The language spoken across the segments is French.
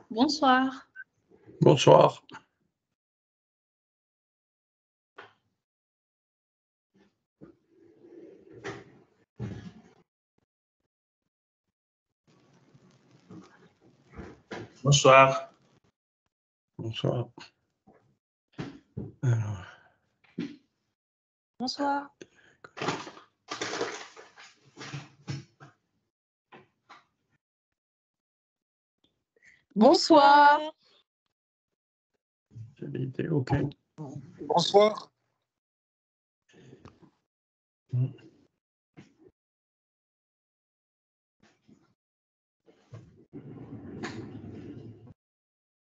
Bonsoir. Bonsoir. Bonsoir. Bonsoir. Alors, Bonsoir. Bonsoir. j'ai l'idée, ok. Bonsoir.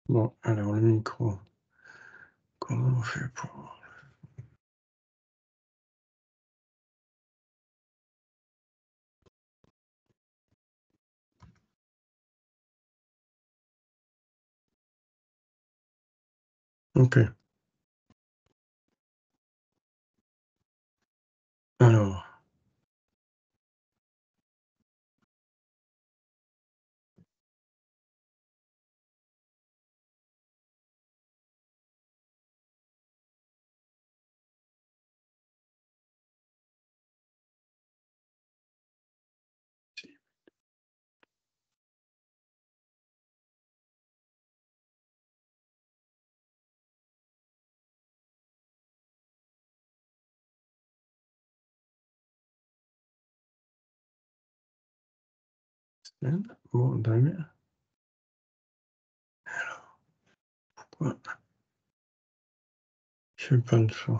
Bon, alors le micro, comment on fait pour... Ok. Alors, bon, très bien. Alors, pourquoi je fais pas de son?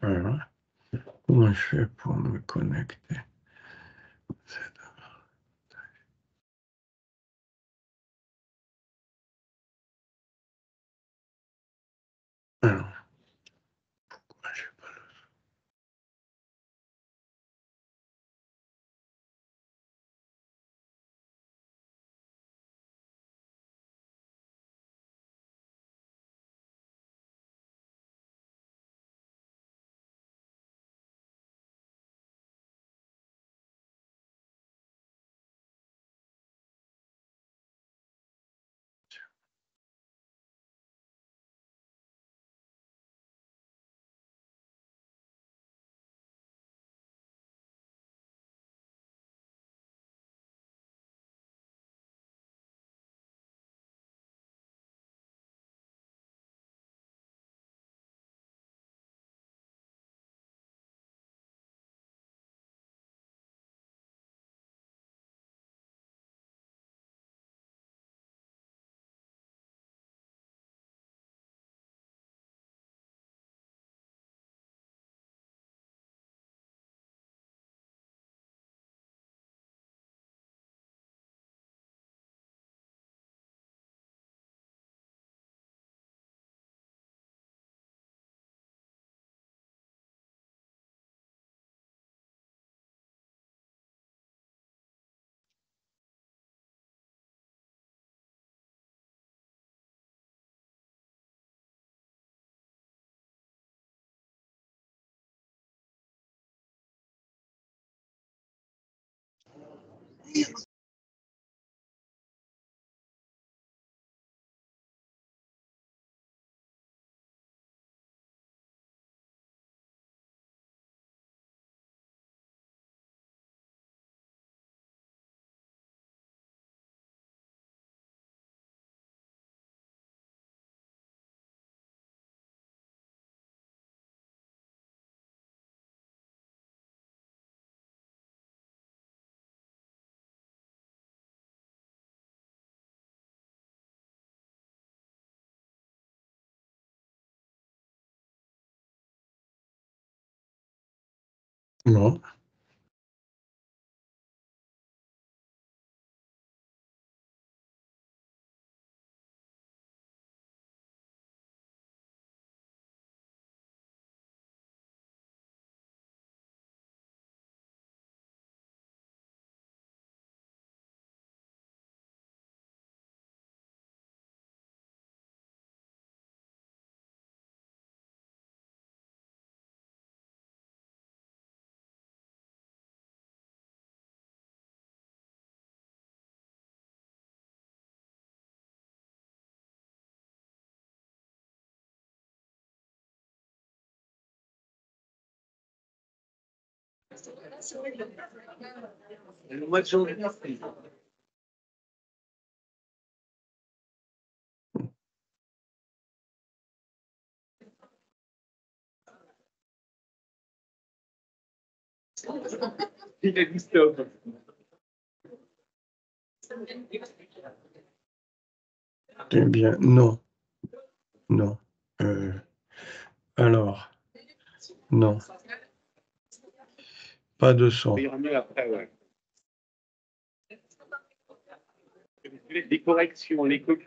Voilà. Comment je fais pour me connecter? Alors, pourquoi je sais pas le... Non. Le mois de janvier. Il a dit stop. Eh bien, non. Non. Alors, non. Pas de son. Il y aura mieux après, ouais. Les corrections, les copies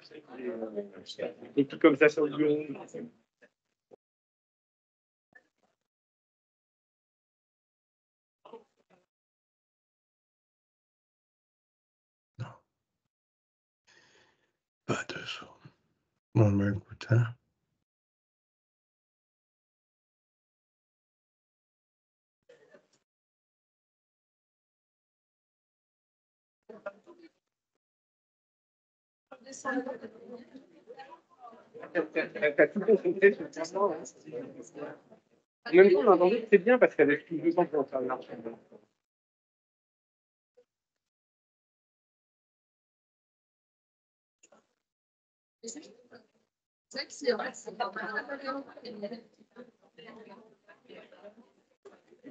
comme ça sur le bureau. Non. Pas de son. Bon, ben écoute, hein. T'as tout concentré sur le temps. En même temps, on a entendu que c'est bien parce qu'avec plus de temps pour faire le marché.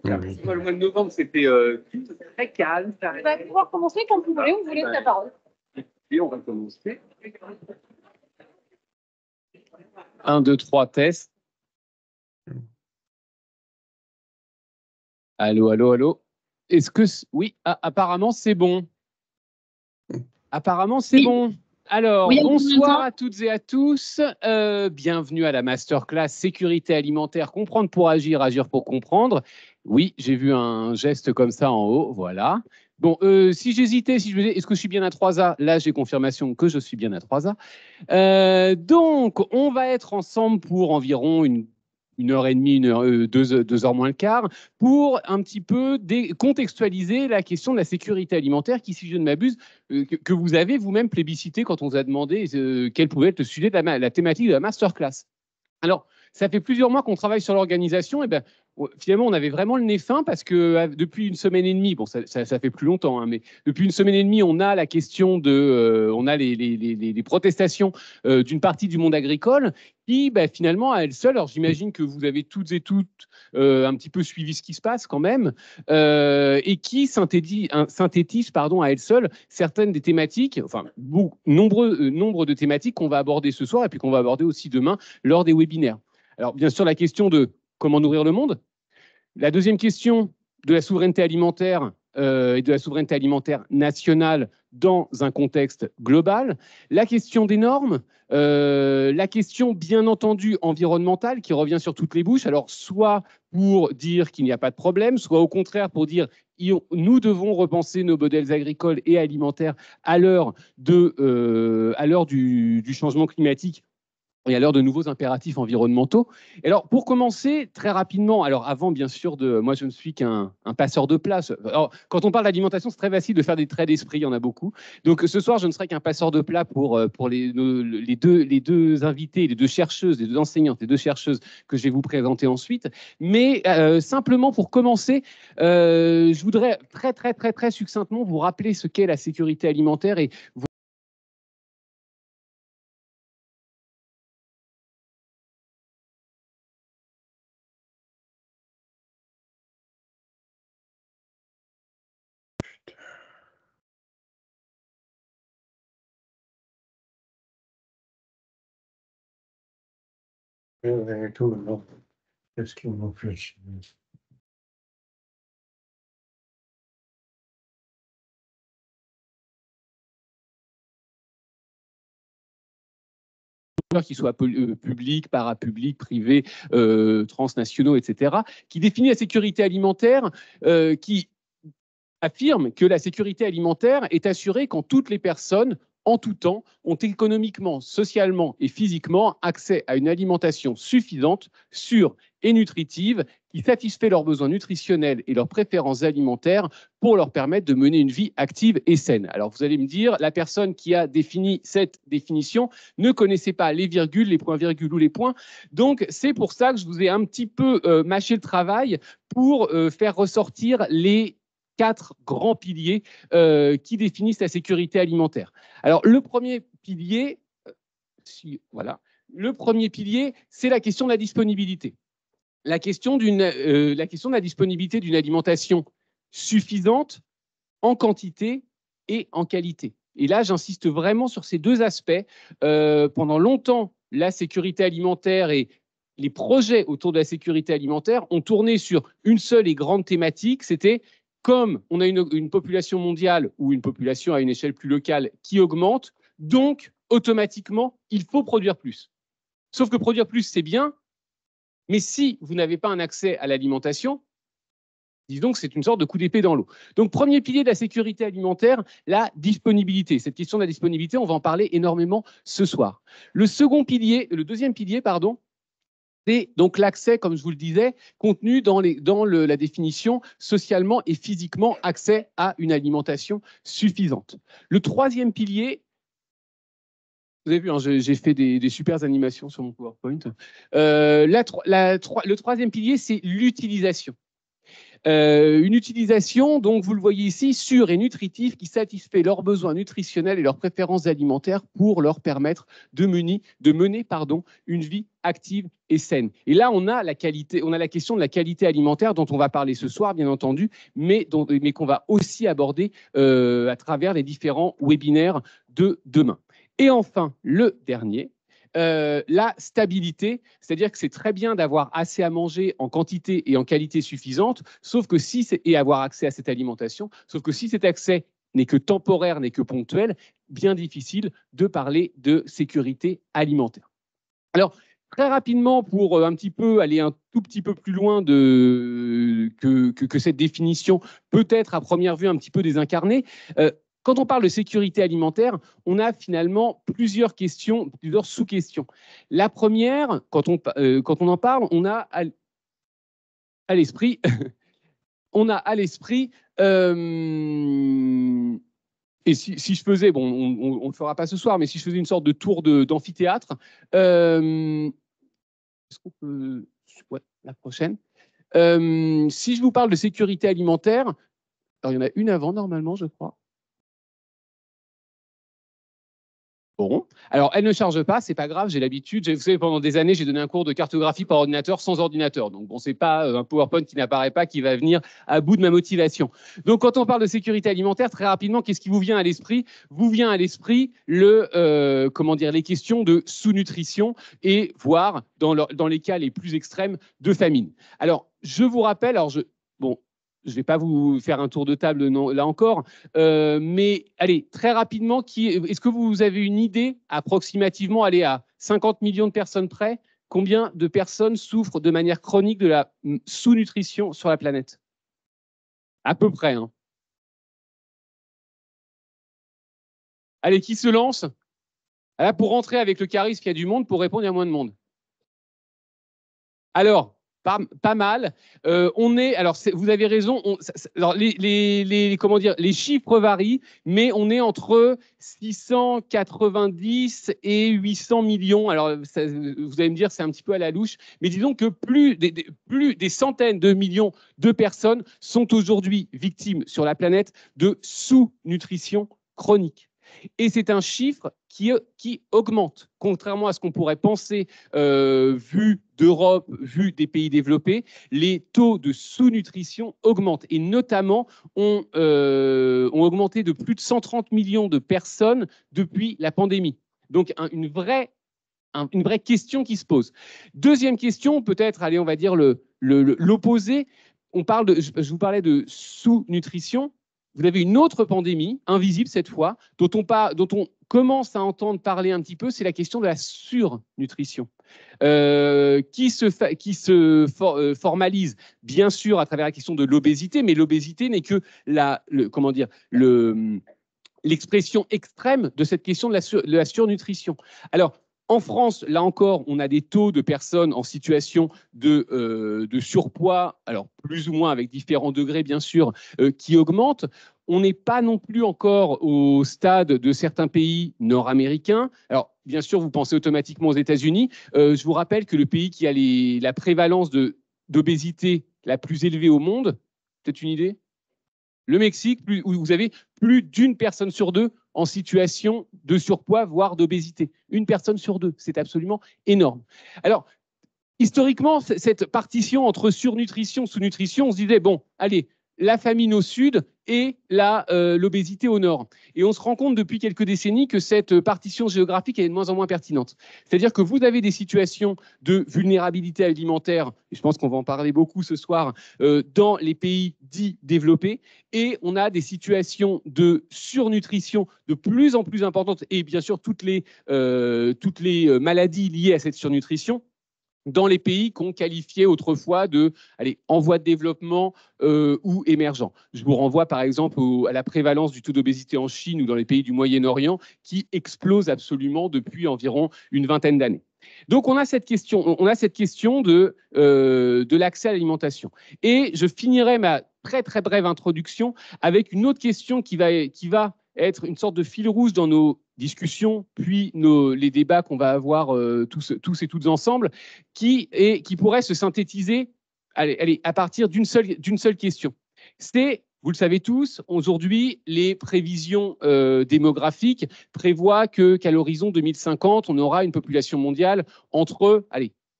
Oui. Moi, le mois de novembre, c'était très calme. On va pouvoir commencer quand vous voulez, vous voulez la parole. Et on va commencer. 1, 2, 3, test. Allô, allô, allô. Est-ce que... Oui, apparemment, c'est bon. Apparemment, c'est Oui. bon. Alors, Oui, bonsoir à toutes et à tous. Bienvenue à la masterclass Sécurité alimentaire, comprendre pour agir, agir pour comprendre. Oui, j'ai vu un geste comme ça en haut, voilà. Bon, si j'hésitais, si je me disais, est-ce que je suis bien à 3A? Là, j'ai confirmation que je suis bien à 3A. Donc, on va être ensemble pour environ une heure et demie, 2 heures moins le quart, pour un petit peu contextualiser la question de la sécurité alimentaire qui, si je ne m'abuse, que vous avez vous-même plébiscité quand on vous a demandé quel pouvait être le sujet de la thématique de la masterclass. Alors, ça fait plusieurs mois qu'on travaille sur l'organisation. Et ben, finalement, on avait vraiment le nez fin parce que depuis une semaine et demie, bon, ça fait plus longtemps, hein, mais depuis une semaine et demie, on a la question on a les protestations d'une partie du monde agricole qui, ben, finalement, à elles seules, alors j'imagine que vous avez toutes et toutes un petit peu suivi ce qui se passe quand même, et qui synthétise à elles seules certaines des thématiques, enfin, nombre de thématiques qu'on va aborder ce soir et puis qu'on va aborder aussi demain lors des webinaires. Alors, bien sûr, la question de comment nourrir le monde. La deuxième question de la souveraineté alimentaire et de la souveraineté alimentaire nationale dans un contexte global. La question des normes. La question, bien entendu, environnementale qui revient sur toutes les bouches. Alors, soit pour dire qu'il n'y a pas de problème, soit au contraire pour dire nous devons repenser nos modèles agricoles et alimentaires à l'heure du changement climatique et à l'heure de nouveaux impératifs environnementaux. Et alors, pour commencer, très rapidement, alors avant, bien sûr, moi, je ne suis qu'un passeur de plats. Alors, quand on parle d'alimentation, c'est très facile de faire des traits d'esprit, il y en a beaucoup. Donc, ce soir, je ne serai qu'un passeur de plats pour les deux invités, les deux chercheuses, les deux enseignantes, les deux chercheuses que je vais vous présenter ensuite. Mais simplement, pour commencer, je voudrais très succinctement vous rappeler ce qu'est la sécurité alimentaire et Et tout, non. Qu'est-ce qu'ils m'ont fait chier. qu'ils soient publics, parapublics, privés, transnationaux, etc., qui définit la sécurité alimentaire, qui affirme que la sécurité alimentaire est assurée quand toutes les personnes, en tout temps, ont économiquement, socialement et physiquement accès à une alimentation suffisante, sûre et nutritive qui satisfait leurs besoins nutritionnels et leurs préférences alimentaires pour leur permettre de mener une vie active et saine. Alors vous allez me dire, la personne qui a défini cette définition ne connaissait pas les virgules, les points-virgules ou les points. Donc c'est pour ça que je vous ai un petit peu mâché le travail pour faire ressortir les 4 grands piliers qui définissent la sécurité alimentaire. Alors, le premier pilier, le premier pilier, c'est la question de la disponibilité. La question de la disponibilité d'une alimentation suffisante en quantité et en qualité. Et là, j'insiste vraiment sur ces 2 aspects. Pendant longtemps, la sécurité alimentaire et les projets autour de la sécurité alimentaire ont tourné sur une seule et grande thématique, c'était comme on a une population mondiale ou une population à une échelle plus locale qui augmente, donc automatiquement, il faut produire plus. Sauf que produire plus, c'est bien, mais si vous n'avez pas un accès à l'alimentation, disons que c'est une sorte de coup d'épée dans l'eau. Donc, premier pilier de la sécurité alimentaire, la disponibilité. Cette question de la disponibilité, on va en parler énormément ce soir. Le deuxième pilier, c'est donc l'accès, comme je vous le disais, contenu dans la définition socialement et physiquement accès à une alimentation suffisante. Le troisième pilier, vous avez vu, hein, j'ai fait des super animations sur mon PowerPoint. Le troisième pilier, c'est l'utilisation. Une utilisation, donc vous le voyez ici, sûre et nutritive qui satisfait leurs besoins nutritionnels et leurs préférences alimentaires pour leur permettre de mener une vie active et saine. Et là, on a la question de la qualité alimentaire dont on va parler ce soir, bien entendu, mais qu'on va aussi aborder à travers les différents webinaires de demain. Et enfin, le dernier, la stabilité, c'est-à-dire que c'est très bien d'avoir assez à manger en quantité et en qualité suffisante, et avoir accès à cette alimentation, sauf que si cet accès n'est que temporaire, n'est que ponctuel, bien difficile de parler de sécurité alimentaire. Alors, très rapidement, pour un petit peu aller un tout petit peu plus loin que cette définition, peut-être à première vue un petit peu désincarnée, quand on parle de sécurité alimentaire, on a finalement plusieurs questions, plusieurs sous-questions. La première, quand on en parle, on a à l'esprit, et si je faisais, bon, on ne le fera pas ce soir, mais si je faisais une sorte de tour d'amphithéâtre, est-ce qu'on peut, ouais, la prochaine. Si je vous parle de sécurité alimentaire, alors il y en a une avant normalement, je crois. Bon. Alors, elle ne charge pas, c'est pas grave, j'ai l'habitude. Vous savez, pendant des années, j'ai donné un cours de cartographie par ordinateur sans ordinateur. Donc, bon, c'est pas un PowerPoint qui n'apparaît pas qui va venir à bout de ma motivation. Donc, quand on parle de sécurité alimentaire, très rapidement, qu'est-ce qui vous vient à l'esprit? Vous vient à l'esprit les questions de sous-nutrition et voire, dans les cas les plus extrêmes, de famine. Alors, je vous rappelle, je ne vais pas vous faire un tour de table là encore, mais allez, très rapidement, est-ce que vous avez une idée approximativement, allez, à 50 millions de personnes près, combien de personnes souffrent de manière chronique de la sous-nutrition sur la planète? À peu près. Hein. Allez, qui se lance? Là, pour rentrer avec le charisme qu'il y a du monde, pour répondre, il y a moins de monde. Alors, pas mal. Vous avez raison. Les chiffres varient, mais on est entre 690 et 800 millions. Alors, vous allez me dire, c'est un petit peu à la louche, mais disons que plus des centaines de millions de personnes sont aujourd'hui victimes sur la planète de sous-nutrition chronique. Et c'est un chiffre qui augmente, contrairement à ce qu'on pourrait penser vu d'Europe, vu des pays développés. Les taux de sous-nutrition augmentent et notamment ont augmenté de plus de 130 millions de personnes depuis la pandémie. Donc une vraie question qui se pose. Deuxième question, peut-être, allez, on va dire l'opposé. Je vous parlais de sous-nutrition. vous avez une autre pandémie, invisible cette fois, dont on commence à entendre parler un petit peu, c'est la question de la surnutrition, qui se formalise bien sûr à travers la question de l'obésité, mais l'obésité n'est que l'expression extrême de cette question de la surnutrition. Alors, en France, là encore, on a des taux de personnes en situation de surpoids, alors plus ou moins avec différents degrés, bien sûr, qui augmentent. On n'est pas non plus encore au stade de certains pays nord-américains. Alors, bien sûr, vous pensez automatiquement aux États-Unis. Je vous rappelle que le pays qui a la prévalence d'obésité la plus élevée au monde, peut-être une idée ? Le Mexique, où vous avez plus d'une personne sur deux en situation de surpoids, voire d'obésité. Une personne sur deux, c'est absolument énorme. Alors, historiquement, cette partition entre surnutrition, sous-nutrition, on se disait, bon, allez, la famine au sud et l'obésité au nord. Et on se rend compte depuis quelques décennies que cette partition géographique est de moins en moins pertinente. C'est-à-dire que vous avez des situations de vulnérabilité alimentaire, et je pense qu'on va en parler beaucoup ce soir, dans les pays dits développés, et on a des situations de surnutrition de plus en plus importantes, et bien sûr toutes les maladies liées à cette surnutrition, dans les pays qu'on qualifiait autrefois en voie de développement ou émergents. Je vous renvoie par exemple à la prévalence du taux d'obésité en Chine ou dans les pays du Moyen-Orient qui explose absolument depuis environ une vingtaine d'années. Donc on a cette question de l'accès à l'alimentation. Et je finirai ma très très brève introduction avec une autre question qui va être une sorte de fil rouge dans nos discussions, puis les débats qu'on va avoir tous et toutes ensemble, qui pourrait se synthétiser à partir d'une seule question. C'est, vous le savez tous, aujourd'hui, les prévisions démographiques prévoient qu'à l'horizon 2050, on aura une population mondiale entre,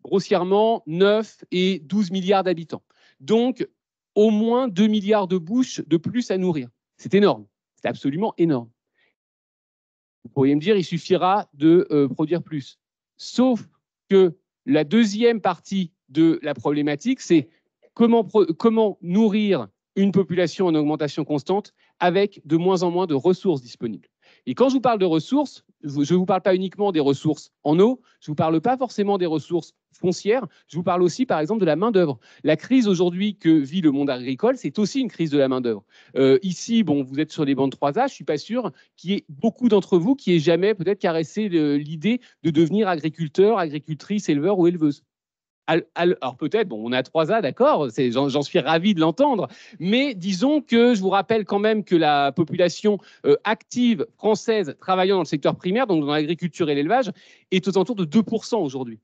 grossièrement, 9 et 12 milliards d'habitants. Donc, au moins 2 milliards de bouches de plus à nourrir. C'est énorme. C'est absolument énorme. Vous pourriez me dire, il suffira de produire plus. Sauf que la deuxième partie de la problématique, c'est comment nourrir une population en augmentation constante avec de moins en moins de ressources disponibles. Et quand je vous parle de ressources, je ne vous parle pas uniquement des ressources en eau, je ne vous parle pas forcément des ressources foncières, je vous parle aussi par exemple de la main-d'œuvre. La crise aujourd'hui que vit le monde agricole, c'est aussi une crise de la main-d'œuvre. Ici, bon, vous êtes sur les bancs de 3A, je ne suis pas sûr qu'il y ait beaucoup d'entre vous qui aient jamais peut-être caressé l'idée de devenir agriculteur, agricultrice, éleveur ou éleveuse. Alors peut-être, bon, on a 3A, d'accord, j'en suis ravi de l'entendre, mais disons que je vous rappelle quand même que la population active française travaillant dans le secteur primaire, donc dans l'agriculture et l'élevage, est aux alentours de 2% aujourd'hui.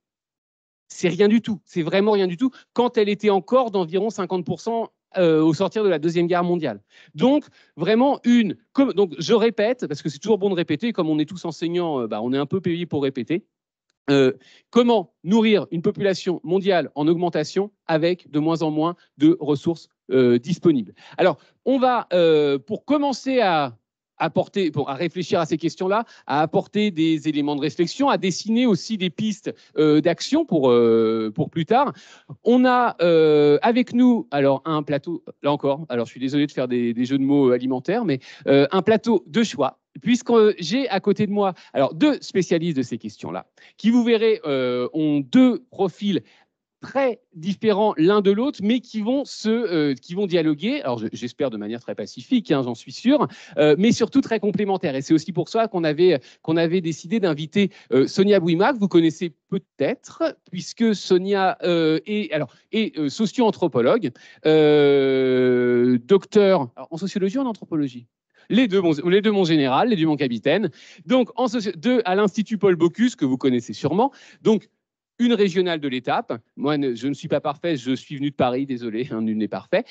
C'est rien du tout, c'est vraiment rien du tout, quand elle était encore d'environ 50% au sortir de la Deuxième Guerre mondiale. Donc, vraiment donc je répète, parce que c'est toujours bon de répéter, comme on est tous enseignants, on est un peu payé pour répéter. Comment nourrir une population mondiale en augmentation avec de moins en moins de ressources disponibles. Alors, on va, pour commencer à réfléchir à ces questions-là, à apporter des éléments de réflexion, à dessiner aussi des pistes d'action pour plus tard. On a avec nous, alors un plateau, là encore, alors je suis désolé de faire des jeux de mots alimentaires, mais un plateau de choix, puisque j'ai à côté de moi alors deux spécialistes de ces questions-là, qui vous verrez ont deux profils très différents l'un de l'autre, mais qui vont dialoguer, alors j'espère de manière très pacifique, hein, j'en suis sûr, mais surtout très complémentaires. Et c'est aussi pour ça qu'on avait décidé d'inviter Sonia Bouimak, vous connaissez peut-être, puisque Sonia est socio-anthropologue, docteur en sociologie ou en anthropologie ? Les deux, mon général, les deux, mon capitaine. Donc, à l'Institut Paul Bocuse, que vous connaissez sûrement. Donc, une régionale de l'étape. Moi, je ne suis pas parfait, je suis venu de Paris, désolé, nul n'est parfait.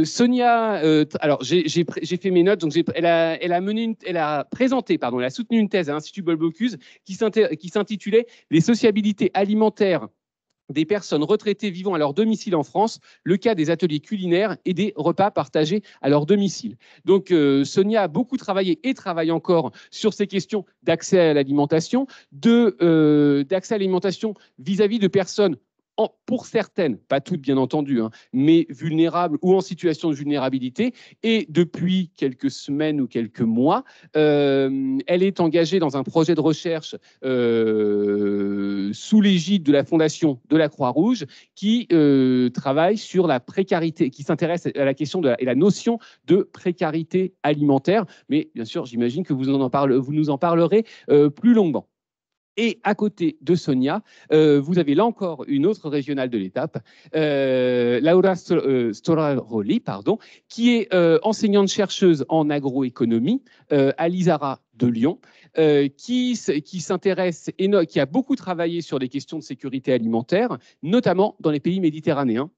Sonia, alors j'ai fait mes notes, donc elle a soutenu une thèse à l'Institut Paul Bocuse qui s'intitulait « Les sociabilités alimentaires des personnes retraitées vivant à leur domicile en France, le cas des ateliers culinaires et des repas partagés à leur domicile ». Donc Sonia a beaucoup travaillé et travaille encore sur ces questions d'accès à l'alimentation, d'accès à l'alimentation vis-à-vis de personnes pour certaines, pas toutes bien entendu, hein, mais vulnérables ou en situation de vulnérabilité. Et depuis quelques semaines ou quelques mois, elle est engagée dans un projet de recherche sous l'égide de la Fondation de la Croix-Rouge qui travaille sur la précarité, qui s'intéresse à la question et la notion de précarité alimentaire. Mais bien sûr, j'imagine que vous nous en parlerez plus longuement. Et à côté de Sonia, vous avez là encore une autre régionale de l'étape, Laura Storaroli, qui est enseignante-chercheuse en agroéconomie à l'ISARA de Lyon, qui s'intéresse et qui a beaucoup travaillé sur les questions de sécurité alimentaire, notamment dans les pays méditerranéens.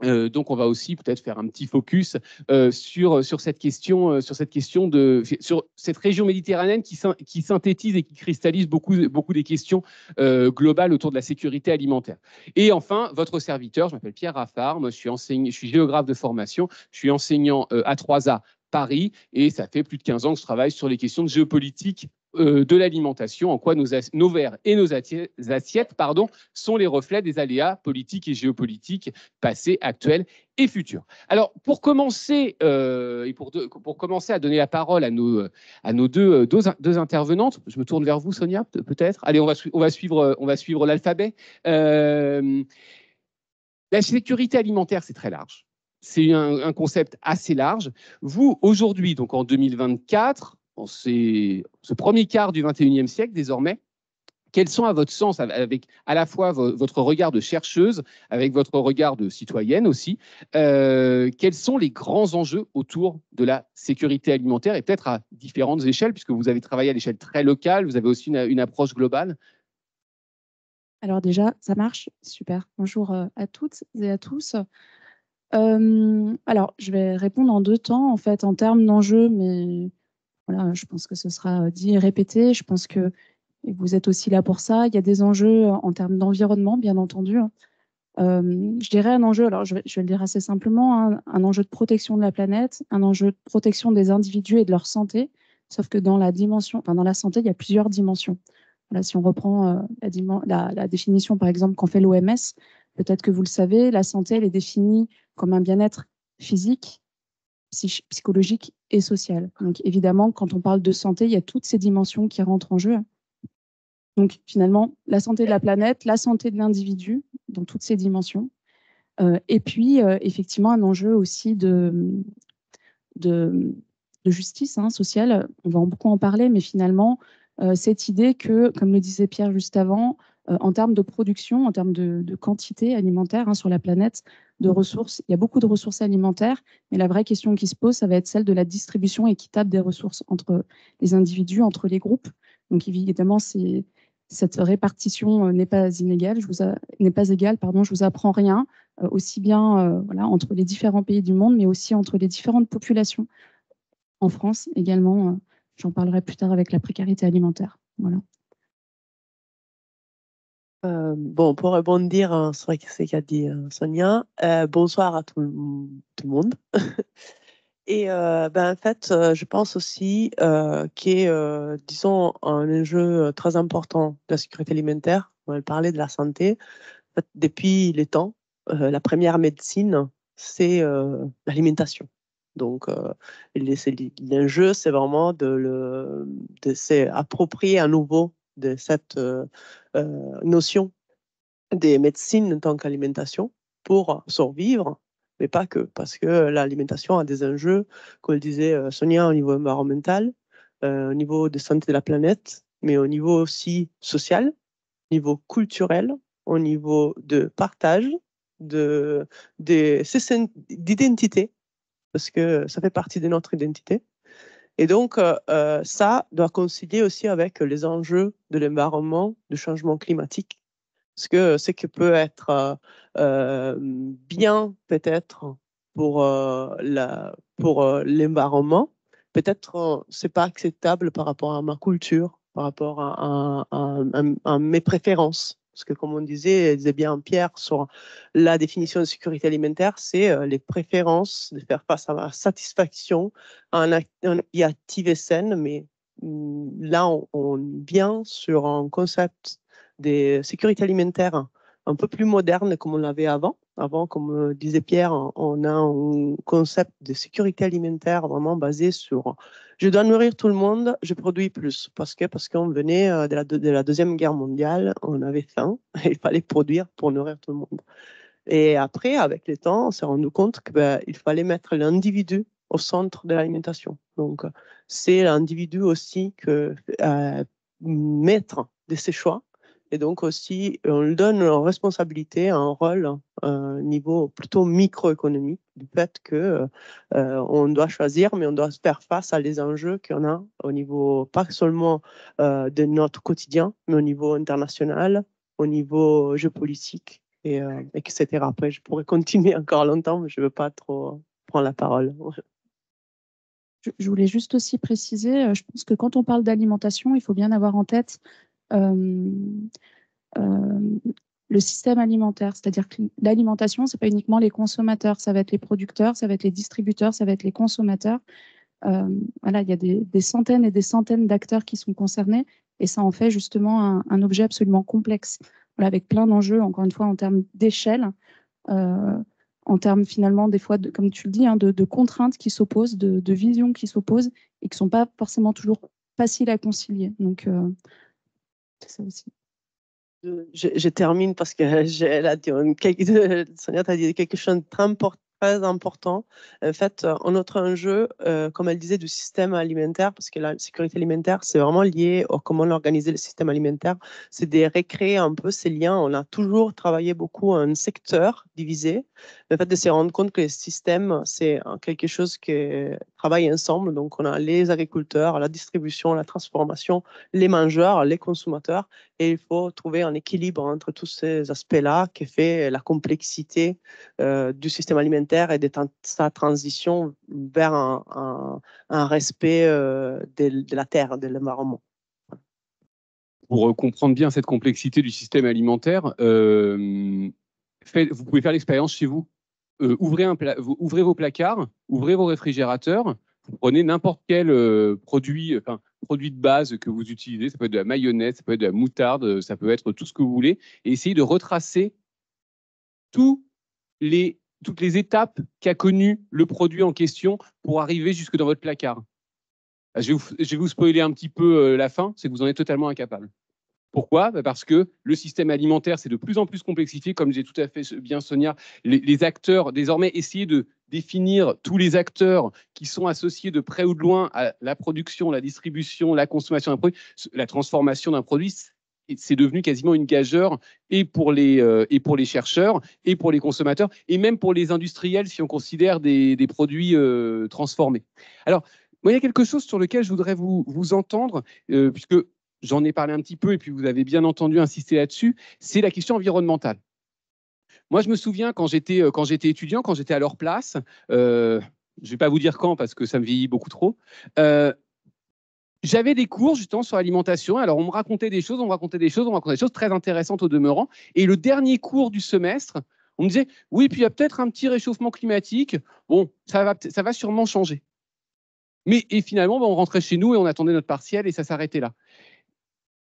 Donc, on va aussi peut-être faire un petit focus sur cette question sur cette région méditerranéenne qui synthétise et qui cristallise beaucoup des questions globales autour de la sécurité alimentaire. Et enfin, votre serviteur, je m'appelle Pierre Raffard, moi, je suis géographe de formation, je suis enseignant à 3A Paris, et ça fait plus de 15 ans que je travaille sur les questions de géopolitique de l'alimentation, en quoi nos verres et nos assiettes sont les reflets des aléas politiques et géopolitiques passés, actuels et futurs. Alors, pour commencer, pour commencer à donner la parole à nos deux intervenantes, je me tourne vers vous, Sonia, peut-être. Allez, on va suivre l'alphabet. La sécurité alimentaire, c'est très large. C'est un concept assez large. Vous, aujourd'hui, donc en 2024, ce premier quart du 21e siècle désormais, quels sont à votre sens, avec à la fois votre regard de chercheuse, avec votre regard de citoyenne aussi, quels sont les grands enjeux autour de la sécurité alimentaire et peut-être à différentes échelles, puisque vous avez travaillé à l'échelle très locale, vous avez aussi une approche globale? Alors déjà, ça marche, super. Bonjour à toutes et à tous. Alors, je vais répondre en 2 temps, en fait, en termes d'enjeux, mais voilà, je pense que ce sera dit et répété. Je pense que vous êtes aussi là pour ça. Il y a des enjeux en termes d'environnement, bien entendu. Je dirais un enjeu, alors je vais le dire assez simplement, hein, un enjeu de protection de la planète, un enjeu de protection des individus et de leur santé, sauf que dans la santé, il y a plusieurs dimensions. Voilà, si on reprend la définition, par exemple, qu'en fait l'OMS, peut-être que vous le savez, la santé, elle est définie comme un bien-être physique, psychologique et social. Donc évidemment, quand on parle de santé, il y a toutes ces dimensions qui rentrent en jeu. Donc finalement, la santé de la planète, la santé de l'individu, dans toutes ces dimensions. Et puis, effectivement, un enjeu aussi de justice sociale. On va beaucoup en parler, mais finalement, cette idée que, comme le disait Pierre juste avant, en termes de production, en termes de quantité alimentaire sur la planète, de ressources, il y a beaucoup de ressources alimentaires, mais la vraie question qui se pose, ça va être celle de la distribution équitable des ressources entre les individus, entre les groupes. Donc évidemment, cette répartition n'est pas égale, je vous apprends rien, aussi bien voilà, entre les différents pays du monde, mais aussi entre les différentes populations. En France également, j'en parlerai plus tard avec la précarité alimentaire. Voilà. Bon, pour rebondir sur ce qu'a dit Sonia, bonsoir à tout le monde. Et en fait, je pense aussi qu'il y a, disons, un enjeu très important de la sécurité alimentaire. On va parler de la santé. En fait, depuis les temps, la première médecine, c'est l'alimentation. Donc, l'enjeu, c'est vraiment de s'approprier à nouveau de cette notion des médecines en tant qu'alimentation pour survivre, mais pas que, parce que l'alimentation a des enjeux, comme le disait Sonia, au niveau environnemental, au niveau de santé de la planète, mais au niveau aussi social, au niveau culturel, au niveau de partage, d'identité, parce que ça fait partie de notre identité. Et donc, ça doit concilier aussi avec les enjeux de l'environnement, du changement climatique. Parce que ce qui peut être bien, peut-être, pour l'environnement, peut-être c'est pas acceptable par rapport à ma culture, par rapport à mes préférences. Parce que, comme on disait bien Pierre sur la définition de sécurité alimentaire, c'est les préférences de faire face à la satisfaction à un objectif et saine, mais là, on vient sur un concept de sécurité alimentaire un peu plus moderne comme on l'avait avant. Avant, comme disait Pierre, on a un concept de sécurité alimentaire vraiment basé sur je dois nourrir tout le monde, je produis plus. Parce qu'on venait de la Deuxième Guerre mondiale, on avait faim, et il fallait produire pour nourrir tout le monde. Et après, avec le temps, on s'est rendu compte qu'il fallait mettre l'individu au centre de l'alimentation. Donc, c'est l'individu aussi que maître de ses choix. Et donc aussi, on lui donne une responsabilité, un rôle, un niveau plutôt microéconomique, du fait que on doit choisir, mais on doit faire face à les enjeux qu'on a au niveau, pas seulement de notre quotidien, mais au niveau international, au niveau géopolitique, etc. Après, je pourrais continuer encore longtemps, mais je ne veux pas trop prendre la parole. Je voulais juste aussi préciser, je pense que quand on parle d'alimentation, il faut bien avoir en tête le système alimentaire. C'est-à-dire que l'alimentation, ce n'est pas uniquement les consommateurs, ça va être les producteurs, ça va être les distributeurs, ça va être les consommateurs. Voilà, il y a des centaines et des centaines d'acteurs qui sont concernés et ça en fait justement un objet absolument complexe, voilà, avec plein d'enjeux, encore une fois, en termes d'échelle, en termes finalement, des fois, comme tu le dis, hein, de contraintes qui s'opposent, de visions qui s'opposent et qui ne sont pas forcément toujours faciles à concilier. Donc, c'est ça aussi. Je termine parce que Sonia t'a dit quelque chose de très important. En fait, un autre enjeu, comme elle disait, du système alimentaire, parce que la sécurité alimentaire, c'est vraiment lié à comment organiser le système alimentaire, c'est de recréer un peu ces liens. On a toujours travaillé beaucoup en secteur divisé. Le fait de se rendre compte que le système, c'est quelque chose qui travaille ensemble. Donc, on a les agriculteurs, la distribution, la transformation, les mangeurs, les consommateurs. Et il faut trouver un équilibre entre tous ces aspects-là qui fait la complexité du système alimentaire et de sa transition vers un respect de la terre, de l'environnement. Pour comprendre bien cette complexité du système alimentaire, vous pouvez faire l'expérience chez vous. Ouvrez vos placards, ouvrez vos réfrigérateurs, vous prenez n'importe quel produit de base que vous utilisez, ça peut être de la mayonnaise, ça peut être de la moutarde, ça peut être tout ce que vous voulez, et essayez de retracer toutes les étapes qu'a connues le produit en question pour arriver jusque dans votre placard. Je vais vous spoiler un petit peu la fin, c'est que vous en êtes totalement incapable. Pourquoi ? Parce que le système alimentaire, c'est de plus en plus complexifié, comme disait tout à fait bien Sonia. Les acteurs, désormais, essayer de définir tous les acteurs qui sont associés de près ou de loin à la production, la distribution, la consommation d'un produit, la transformation d'un produit, c'est devenu quasiment une gageure et pour les chercheurs, et pour les consommateurs, et même pour les industriels, si on considère des produits transformés. Alors, moi, il y a quelque chose sur lequel je voudrais vous entendre, puisque j'en ai parlé un petit peu et puis vous avez bien entendu insister là-dessus, c'est la question environnementale. Moi, je me souviens quand j'étais étudiant, quand j'étais à leur place, je ne vais pas vous dire quand parce que ça me vieillit beaucoup trop, j'avais des cours justement sur l'alimentation. Alors, on me racontait des choses très intéressantes au demeurant. Et le dernier cours du semestre, on me disait, oui, puis il y a peut-être un petit réchauffement climatique. Bon, ça va sûrement changer. Et finalement, on rentrait chez nous et on attendait notre partiel et ça s'arrêtait là.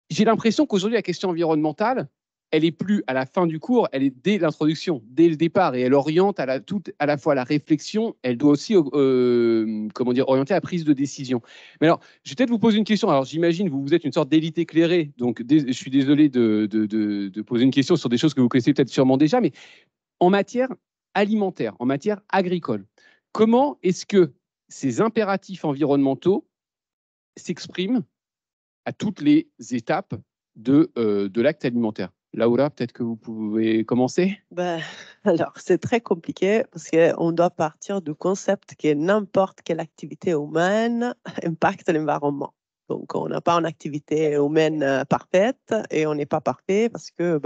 J'ai l'impression qu'aujourd'hui, la question environnementale, elle n'est plus à la fin du cours, elle est dès l'introduction, dès le départ, et elle oriente à la fois la réflexion, elle doit aussi orienter la prise de décision. Mais alors, je vais peut-être vous poser une question. Alors, j'imagine, vous êtes une sorte d'élite éclairée, donc je suis désolé de poser une question sur des choses que vous connaissez peut-être sûrement déjà, mais en matière alimentaire, en matière agricole, comment est-ce que ces impératifs environnementaux s'expriment à toutes les étapes de l'acte alimentaire? Laura, peut-être que vous pouvez commencer. Alors, c'est très compliqué parce qu'on doit partir du concept que n'importe quelle activité humaine impacte l'environnement. Donc, on n'a pas une activité humaine parfaite et on n'est pas parfait parce que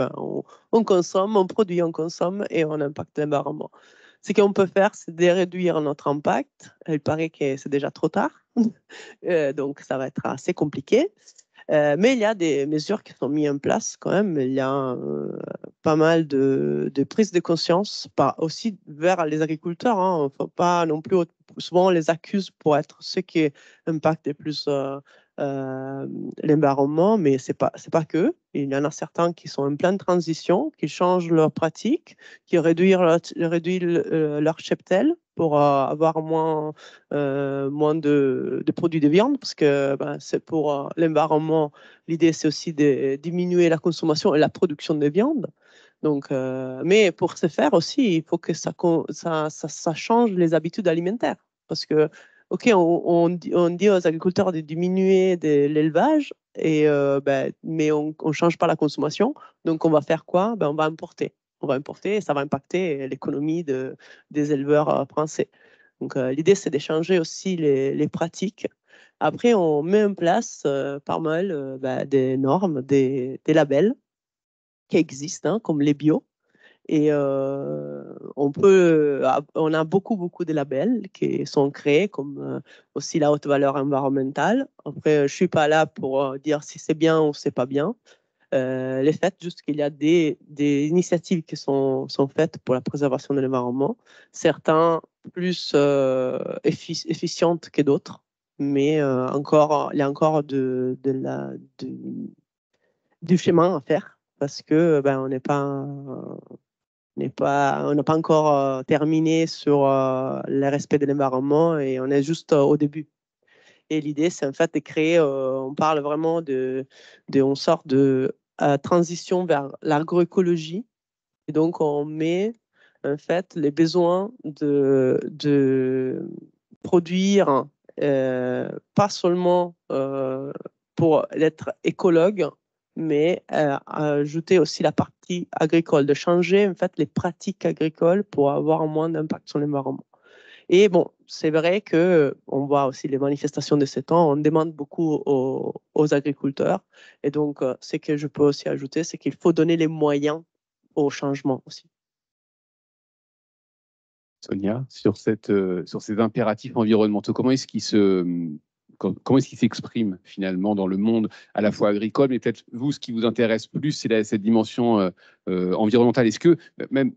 on consomme, on produit, on consomme et on impacte l'environnement. Ce qu'on peut faire, c'est de réduire notre impact. Il paraît que c'est déjà trop tard, donc ça va être assez compliqué. Mais il y a des mesures qui sont mises en place quand même. Il y a pas mal de prise de conscience aussi vers les agriculteurs. Il ne faut pas non plus, souvent on les accuse pour être ceux qui impactent le plus l'environnement, mais c'est pas que. Il y en a certains qui sont en pleine transition, qui changent leurs pratiques, qui réduisent leur cheptel pour avoir moins de produits de viande, parce que c'est pour l'environnement. L'idée, c'est aussi de diminuer la consommation et la production de viande. Donc, mais pour ce faire aussi, il faut que ça change les habitudes alimentaires. Parce que, OK, on dit aux agriculteurs de diminuer l'élevage, mais on ne change pas la consommation. Donc, on va faire quoi? On va importer. On va importer et ça va impacter l'économie des éleveurs français. Donc, l'idée, c'est d'échanger aussi les pratiques. Après, on met en place pas mal des normes, des labels qui existent, comme les bio. Et on a beaucoup de labels qui sont créés, comme aussi la haute valeur environnementale. Après, je ne suis pas là pour dire si c'est bien ou c'est pas bien. Les faits, juste qu'il y a des initiatives qui sont faites pour la préservation de l'environnement, certains plus efficientes que d'autres, mais il y a encore du chemin à faire parce que on n'a pas encore terminé sur le respect de l'environnement et on est juste au début. Et l'idée, c'est en fait de créer, on parle vraiment on sort de transition vers l'agroécologie. Et donc, on met en fait les besoins de produire, pas seulement pour être écologue, mais ajouter aussi la partie agricole, de changer en fait les pratiques agricoles pour avoir moins d'impact sur l'environnement. Et bon, c'est vrai qu'on voit aussi les manifestations de ces temps, on demande beaucoup aux agriculteurs. Et donc, ce que je peux aussi ajouter, c'est qu'il faut donner les moyens au changement aussi. Sonia, sur ces impératifs environnementaux, comment est-ce qu'ils s'expriment finalement dans le monde à la fois agricole, mais peut-être vous, ce qui vous intéresse plus, c'est cette dimension environnementale. Est-ce que, même,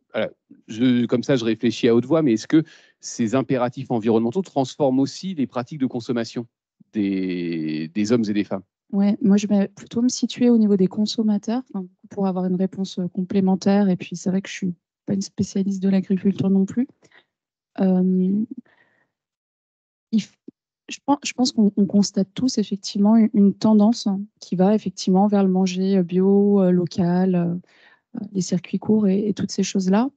comme ça je réfléchis à haute voix, mais est-ce que ces impératifs environnementaux transforment aussi les pratiques de consommation des hommes et des femmes? Ouais, moi je vais plutôt me situer au niveau des consommateurs pour avoir une réponse complémentaire. Et puis c'est vrai que je suis pas une spécialiste de l'agriculture non plus. Je pense qu'on constate tous effectivement une tendance qui va effectivement vers le manger bio, local, les circuits courts et toutes ces choses-là.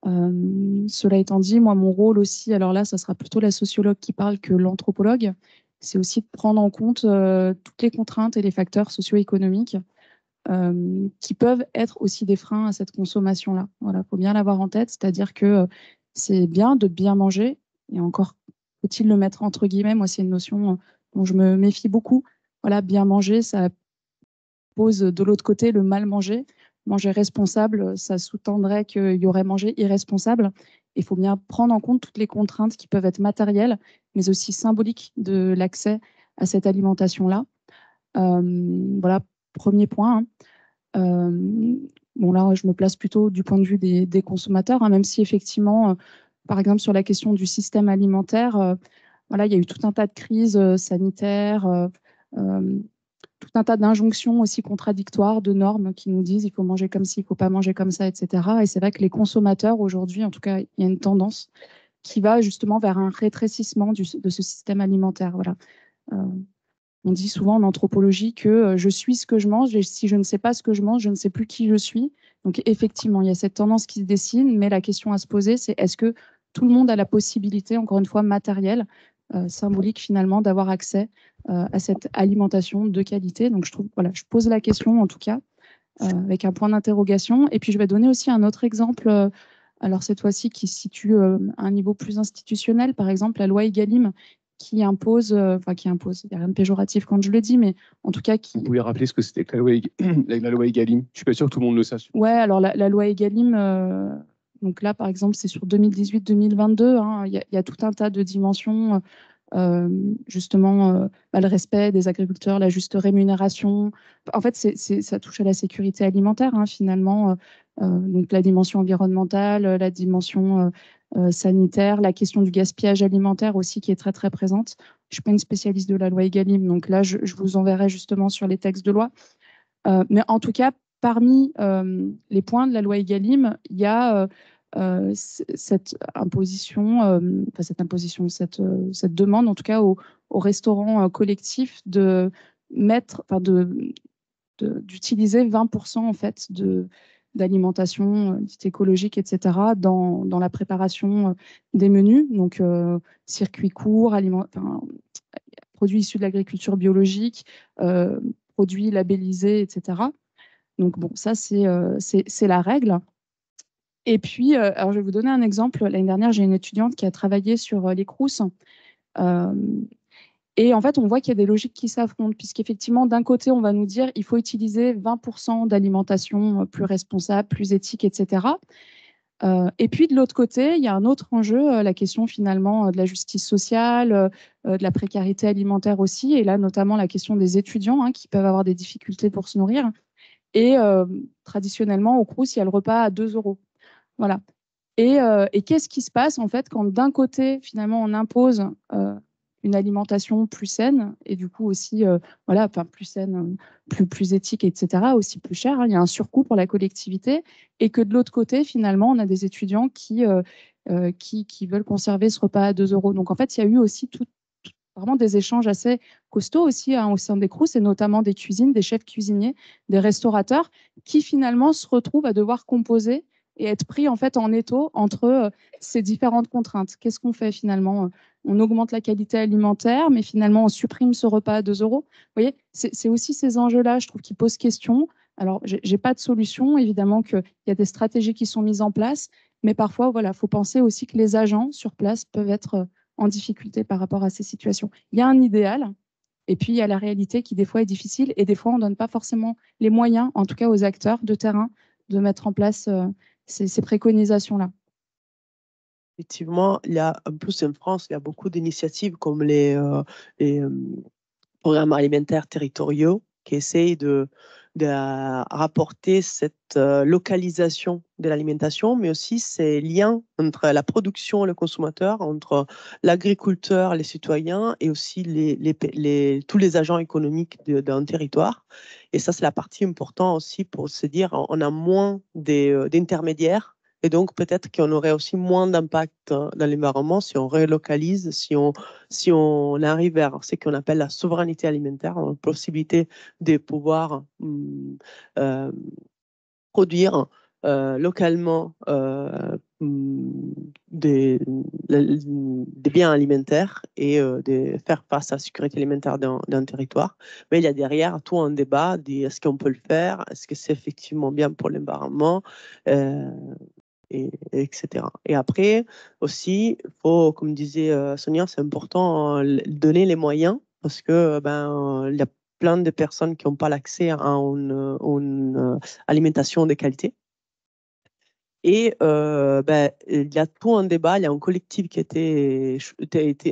Cela étant dit, moi, mon rôle aussi, alors là, ça sera plutôt la sociologue qui parle que l'anthropologue, c'est aussi de prendre en compte toutes les contraintes et les facteurs socio-économiques qui peuvent être aussi des freins à cette consommation-là. Voilà, faut bien l'avoir en tête, c'est-à-dire que c'est bien de bien manger, et encore faut-il le mettre entre guillemets. Moi, c'est une notion dont je me méfie beaucoup. Voilà, bien manger, ça pose de l'autre côté le mal manger. Manger responsable, ça sous-tendrait qu'il y aurait manger irresponsable. Il faut bien prendre en compte toutes les contraintes qui peuvent être matérielles, mais aussi symboliques de l'accès à cette alimentation-là. Voilà, premier point. Bon, là, je me place plutôt du point de vue des consommateurs, même si effectivement, par exemple, sur la question du système alimentaire, voilà, il y a eu tout un tas de crises sanitaires, tout un tas d'injonctions aussi contradictoires, de normes qui nous disent il faut manger comme ci, il ne faut pas manger comme ça, etc. Et c'est vrai que les consommateurs, aujourd'hui, en tout cas, il y a une tendance qui va justement vers un rétrécissement de ce système alimentaire. Voilà. On dit souvent en anthropologie que je suis ce que je mange, et si je ne sais pas ce que je mange, je ne sais plus qui je suis. Donc effectivement, il y a cette tendance qui se dessine, mais la question à se poser, c'est est-ce que tout le monde a la possibilité, encore une fois matérielle, symbolique finalement, d'avoir accès à cette alimentation de qualité. Donc je trouve, voilà, je pose la question en tout cas avec un point d'interrogation. Et puis je vais donner aussi un autre exemple. Alors cette fois-ci qui se situe à un niveau plus institutionnel, par exemple la loi Egalim qui impose, il n'y a rien de péjoratif quand je le dis, mais en tout cas qui... Vous pouvez rappeler ce que c'était que la loi Egalim? Je ne suis pas sûr que tout le monde le sache. Ouais, alors la loi Egalim, donc là par exemple c'est sur 2018-2022, il y a tout un tas de dimensions justement le respect des agriculteurs, la juste rémunération. En fait, ça touche à la sécurité alimentaire, hein, finalement. Donc la dimension environnementale, la dimension sanitaire, la question du gaspillage alimentaire aussi qui est très très présente. Je ne suis pas une spécialiste de la loi Egalim, donc là, je vous enverrai justement sur les textes de loi. Mais en tout cas, parmi les points de la loi Egalim, il y a cette demande, en tout cas, aux restaurants collectifs de mettre, d'utiliser 20% en fait d'alimentation dite écologique, etc., dans la préparation des menus, donc circuits courts, produits issus de l'agriculture biologique, produits labellisés, etc. Donc bon, ça c'est la règle. Et puis, alors je vais vous donner un exemple. L'année dernière, j'ai une étudiante qui a travaillé sur les CROUS. Et en fait, on voit qu'il y a des logiques qui s'affrontent, puisqu'effectivement, d'un côté, on va nous dire il faut utiliser 20% d'alimentation plus responsable, plus éthique, etc. Et puis, de l'autre côté, il y a un autre enjeu, la question finalement de la justice sociale, de la précarité alimentaire aussi, et là, notamment la question des étudiants qui peuvent avoir des difficultés pour se nourrir. Et traditionnellement, au Crous, il y a le repas à 2 euros. Voilà. Et qu'est-ce qui se passe en fait quand d'un côté, finalement, on impose une alimentation plus saine et du coup aussi, plus saine, plus éthique, etc., aussi plus chère, hein, il y a un surcoût pour la collectivité, et que de l'autre côté, finalement, on a des étudiants qui veulent conserver ce repas à 2 euros. Donc en fait, il y a eu aussi vraiment des échanges assez costauds aussi au sein des Crous, et notamment des cuisines, des chefs cuisiniers, des restaurateurs, qui finalement se retrouvent à devoir composer et être pris en fait en étau entre ces différentes contraintes. Qu'est-ce qu'on fait finalement? On augmente la qualité alimentaire, mais finalement on supprime ce repas à 2 euros. Vous voyez, c'est aussi ces enjeux-là, je trouve, qui posent question. Alors, j'ai pas de solution. Évidemment qu'il y a des stratégies qui sont mises en place, mais parfois, voilà, faut penser aussi que les agents sur place peuvent être en difficulté par rapport à ces situations. Il y a un idéal, et puis il y a la réalité qui des fois est difficile, et des fois on ne donne pas forcément les moyens, en tout cas aux acteurs de terrain, de mettre en place ces préconisations-là. Effectivement, il y a, en plus en France, il y a beaucoup d'initiatives comme les programmes alimentaires territoriaux qui essayent de rapporter cette localisation de l'alimentation, mais aussi ces liens entre la production et le consommateur, entre l'agriculteur, les citoyens et aussi tous les agents économiques d'un territoire. Et ça, c'est la partie importante aussi pour se dire on a moins d'intermédiaires. Et donc, peut-être qu'on aurait aussi moins d'impact dans l'environnement si on relocalise, si on arrive vers ce qu'on appelle la souveraineté alimentaire, la possibilité de pouvoir produire localement des biens alimentaires et de faire face à la sécurité alimentaire d'un territoire. Mais il y a derrière tout un débat de est-ce qu'on peut le faire, est-ce que c'est effectivement bien pour l'environnement, etc. Et après, aussi, il faut, comme disait Sonia, c'est important donner les moyens parce que il y a plein de personnes qui n'ont pas l'accès à une alimentation de qualité. Et il y a tout un débat, il y a un collectif qui était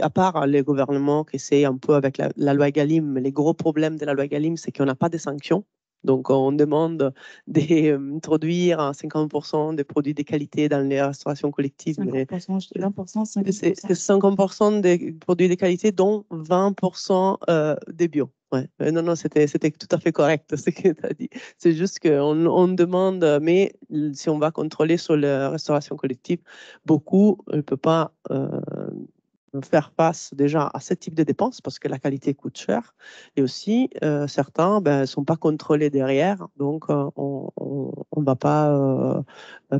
à part les gouvernements qui essayent un peu avec la loi Egalim, mais les gros problèmes de la loi Egalim, c'est qu'on n'a pas de sanctions. Donc, on demande d'introduire 50% des produits de qualité dans les restaurations collectives. 50%, je dis 20%, 50%. C'est 50% des produits de qualité, dont 20% des bio. Ouais. Non, c'était tout à fait correct ce que tu as dit. C'est juste qu'on demande, mais si on va contrôler sur la restauration collective, beaucoup ne peuvent pas faire face déjà à ce type de dépenses parce que la qualité coûte cher et aussi certains ne sont pas contrôlés derrière, donc on ne va pas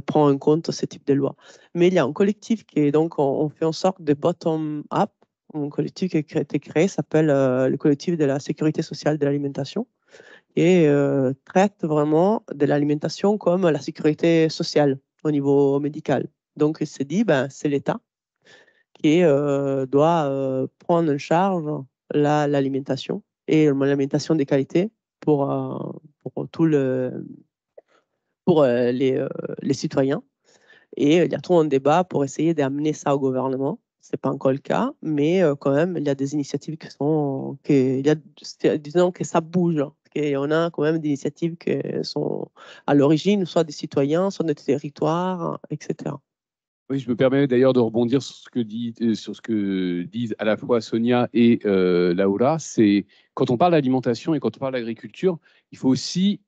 prendre en compte ce type de loi. Mais il y a un collectif qui est donc on fait en sorte de bottom-up, un collectif qui a été créé s'appelle le collectif de la sécurité sociale de l'alimentation et traite vraiment de l'alimentation comme la sécurité sociale au niveau médical. Donc il s'est dit c'est l'État qui doit prendre en charge l'alimentation et l'alimentation de qualité pour les citoyens. Et il y a tout un débat pour essayer d'amener ça au gouvernement. c'est pas encore le cas, mais quand même, il y a des initiatives disons que ça bouge. Et on a quand même des initiatives qui sont à l'origine, soit des citoyens, soit des territoires, etc. Oui, je me permets d'ailleurs de rebondir sur sur ce que disent à la fois Sonia et Laura. C'est quand on parle d'alimentation et quand on parle d'agriculture, il faut aussi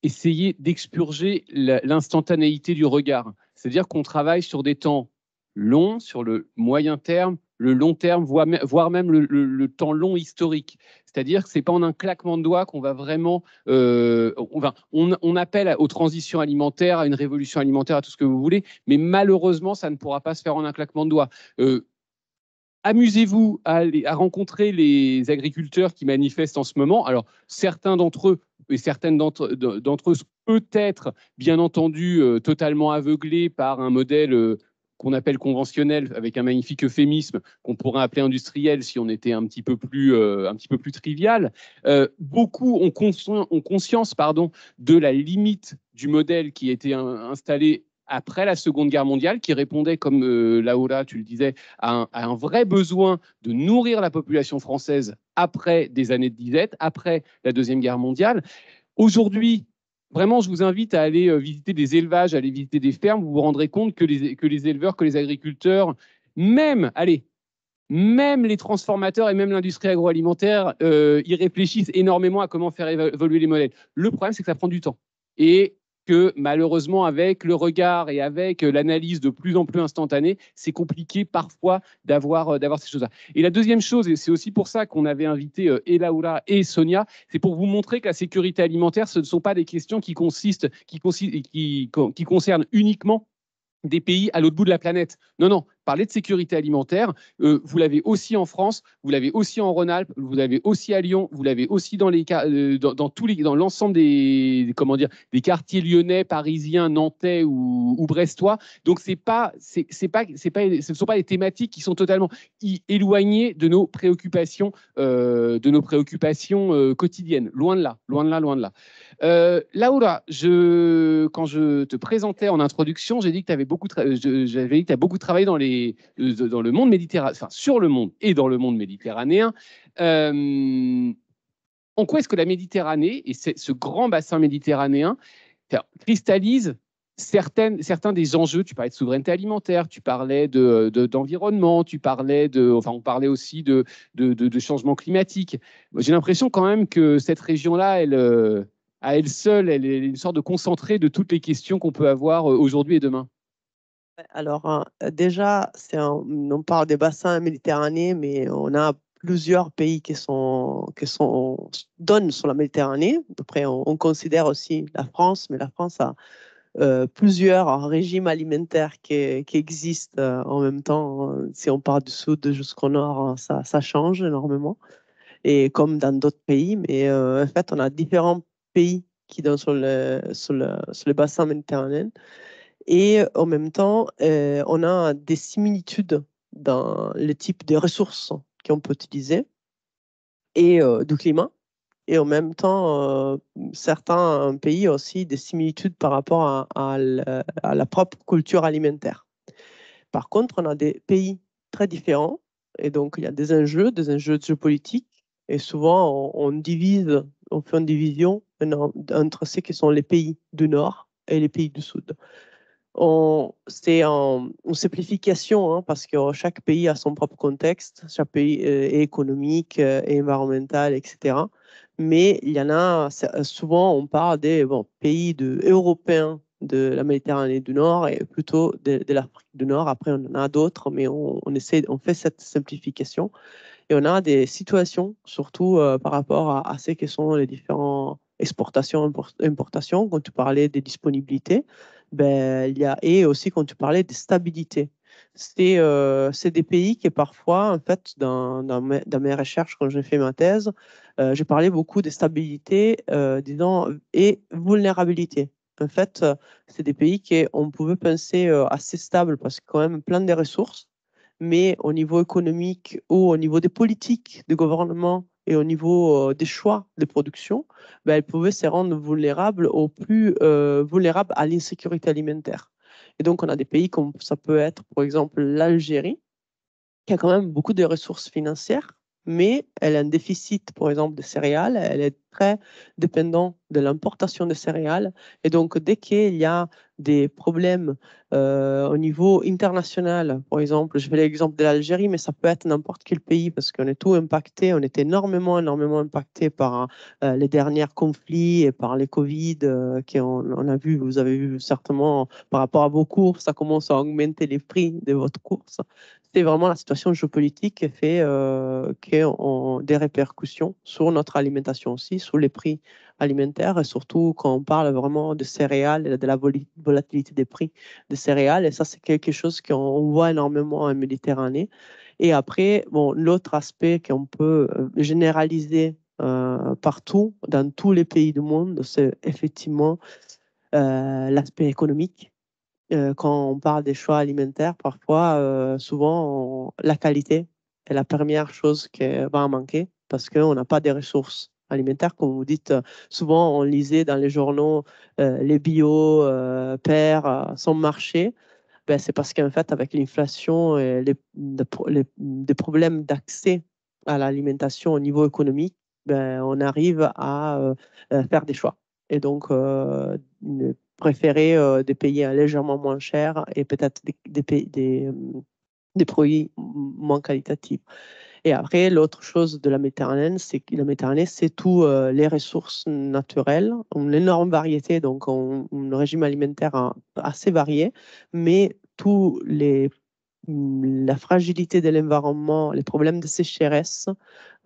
essayer d'expurger l'instantanéité du regard. C'est-à-dire qu'on travaille sur des temps longs, sur le moyen terme, le long terme, voire même le temps long historique. C'est-à-dire que ce n'est pas en un claquement de doigts qu'on va vraiment... on appelle aux transitions alimentaires, à une révolution alimentaire, à tout ce que vous voulez, mais malheureusement, ça ne pourra pas se faire en un claquement de doigts. Amusez-vous à rencontrer les agriculteurs qui manifestent en ce moment. Alors, certains d'entre eux et certaines d'entre eux, peut-être, bien entendu, totalement aveuglés par un modèle qu'on appelle conventionnel, avec un magnifique euphémisme qu'on pourrait appeler industriel si on était un petit peu plus trivial. Beaucoup ont conscience de la limite du modèle qui a été installé après la Seconde Guerre mondiale, qui répondait, comme Laura, tu le disais, à un vrai besoin de nourrir la population française après des années de disette, après la Deuxième Guerre mondiale. Aujourd'hui, vraiment, je vous invite à aller visiter des élevages, à aller visiter des fermes. Vous vous rendrez compte que les éleveurs, que les agriculteurs, même les transformateurs et même l'industrie agroalimentaire, y réfléchissent énormément à comment faire évoluer les modèles. Le problème, c'est que ça prend du temps. Et que malheureusement, avec le regard et avec l'analyse de plus en plus instantanée, c'est compliqué parfois d'avoir ces choses-là. Et la deuxième chose, et c'est aussi pour ça qu'on avait invité et Laura et Sonia, c'est pour vous montrer que la sécurité alimentaire, ce ne sont pas des questions qui concernent uniquement des pays à l'autre bout de la planète. Non, non, parler de sécurité alimentaire, vous l'avez aussi en France, vous l'avez aussi en Rhône-Alpes, vous l'avez aussi à Lyon, vous l'avez aussi dans l'ensemble des quartiers lyonnais, parisiens, nantais ou brestois. Donc ce ne sont pas des thématiques qui sont totalement éloignées de nos préoccupations, quotidiennes. Loin de là, loin de là, loin de là. Laura, quand je te présentais en introduction, j'ai dit que tu avais beaucoup travaillé dans le monde méditerranéen, enfin sur le monde et dans le monde méditerranéen. En quoi est-ce que la Méditerranée et ce grand bassin méditerranéen cristallise certains des enjeux? Tu parlais de souveraineté alimentaire, tu parlais d'environnement, on parlait aussi de changement climatique. J'ai l'impression quand même que cette région-là, à elle seule, elle est une sorte de concentré de toutes les questions qu'on peut avoir aujourd'hui et demain. Alors, déjà, on parle des bassins méditerranéens, mais on a plusieurs pays qui donnent sur la Méditerranée. Après, on considère aussi la France, mais la France a plusieurs régimes alimentaires qui existent en même temps. Si on part du sud jusqu'au nord, ça change énormément. Et comme dans d'autres pays, mais en fait, on a différents pays qui donnent sur le bassin méditerranéen. Et en même temps, on a des similitudes dans le type de ressources qu'on peut utiliser et du climat. Et en même temps, certains pays ont aussi des similitudes par rapport à la propre culture alimentaire. Par contre, on a des pays très différents. Et donc, il y a des enjeux géopolitiques. Et souvent, on fait une division entre ce qui sont les pays du Nord et les pays du Sud. C'est une simplification, parce que chaque pays a son propre contexte, chaque pays est économique, est environnemental, etc. Mais il y en a, souvent on parle des pays européens de la Méditerranée du Nord et plutôt de l'Afrique du Nord. Après, on en a d'autres, mais on fait cette simplification. Et on a des situations, surtout par rapport à ce que sont les différentes exportations, importations. Quand tu parlais des disponibilités, et aussi quand tu parlais de stabilité. C'est des pays qui parfois, en fait, dans mes recherches, quand j'ai fait ma thèse, j'ai parlé beaucoup de stabilité, et vulnérabilité. En fait, c'est des pays qu'on pouvait penser assez stables parce qu'il y a quand même plein de ressources, mais au niveau économique ou au niveau des politiques de gouvernement et au niveau des choix de production, elles pouvaient se rendre vulnérables, vulnérables à l'insécurité alimentaire. Et donc, on a des pays comme ça peut être, par exemple, l'Algérie, qui a quand même beaucoup de ressources financières, mais elle a un déficit, par exemple, de céréales. Elle est très dépendante de l'importation de céréales. Et donc, dès qu'il y a des problèmes au niveau international, par exemple, je fais l'exemple de l'Algérie, mais ça peut être n'importe quel pays parce qu'on est tout impacté. On est énormément impacté par les derniers conflits et par les Covid on a vu, vous avez vu certainement par rapport à vos courses, ça commence à augmenter les prix de votre course. C'est vraiment la situation géopolitique qui fait qui a des répercussions sur notre alimentation aussi, sur les prix alimentaires, et surtout quand on parle vraiment de céréales et de la volatilité des prix de céréales. Et ça, c'est quelque chose qu'on voit énormément en Méditerranée. Et après, bon, l'autre aspect qu'on peut généraliser partout, dans tous les pays du monde, c'est effectivement l'aspect économique. Quand on parle des choix alimentaires, parfois, souvent, la qualité est la première chose qui va manquer parce qu'on n'a pas des ressources alimentaires. Comme vous dites, souvent, on lisait dans les journaux les bio perdent son marché. Ben, c'est parce qu'en fait, avec l'inflation et des problèmes d'accès à l'alimentation au niveau économique, ben, on arrive à faire des choix. Et donc, préférer des pays légèrement moins chers et peut-être des produits moins qualitatifs. Et après, l'autre chose de la Méditerranée, c'est que la Méditerranée, c'est tous les ressources naturelles, une énorme variété, donc un régime alimentaire assez varié, mais tous la fragilité de l'environnement, les problèmes de sécheresse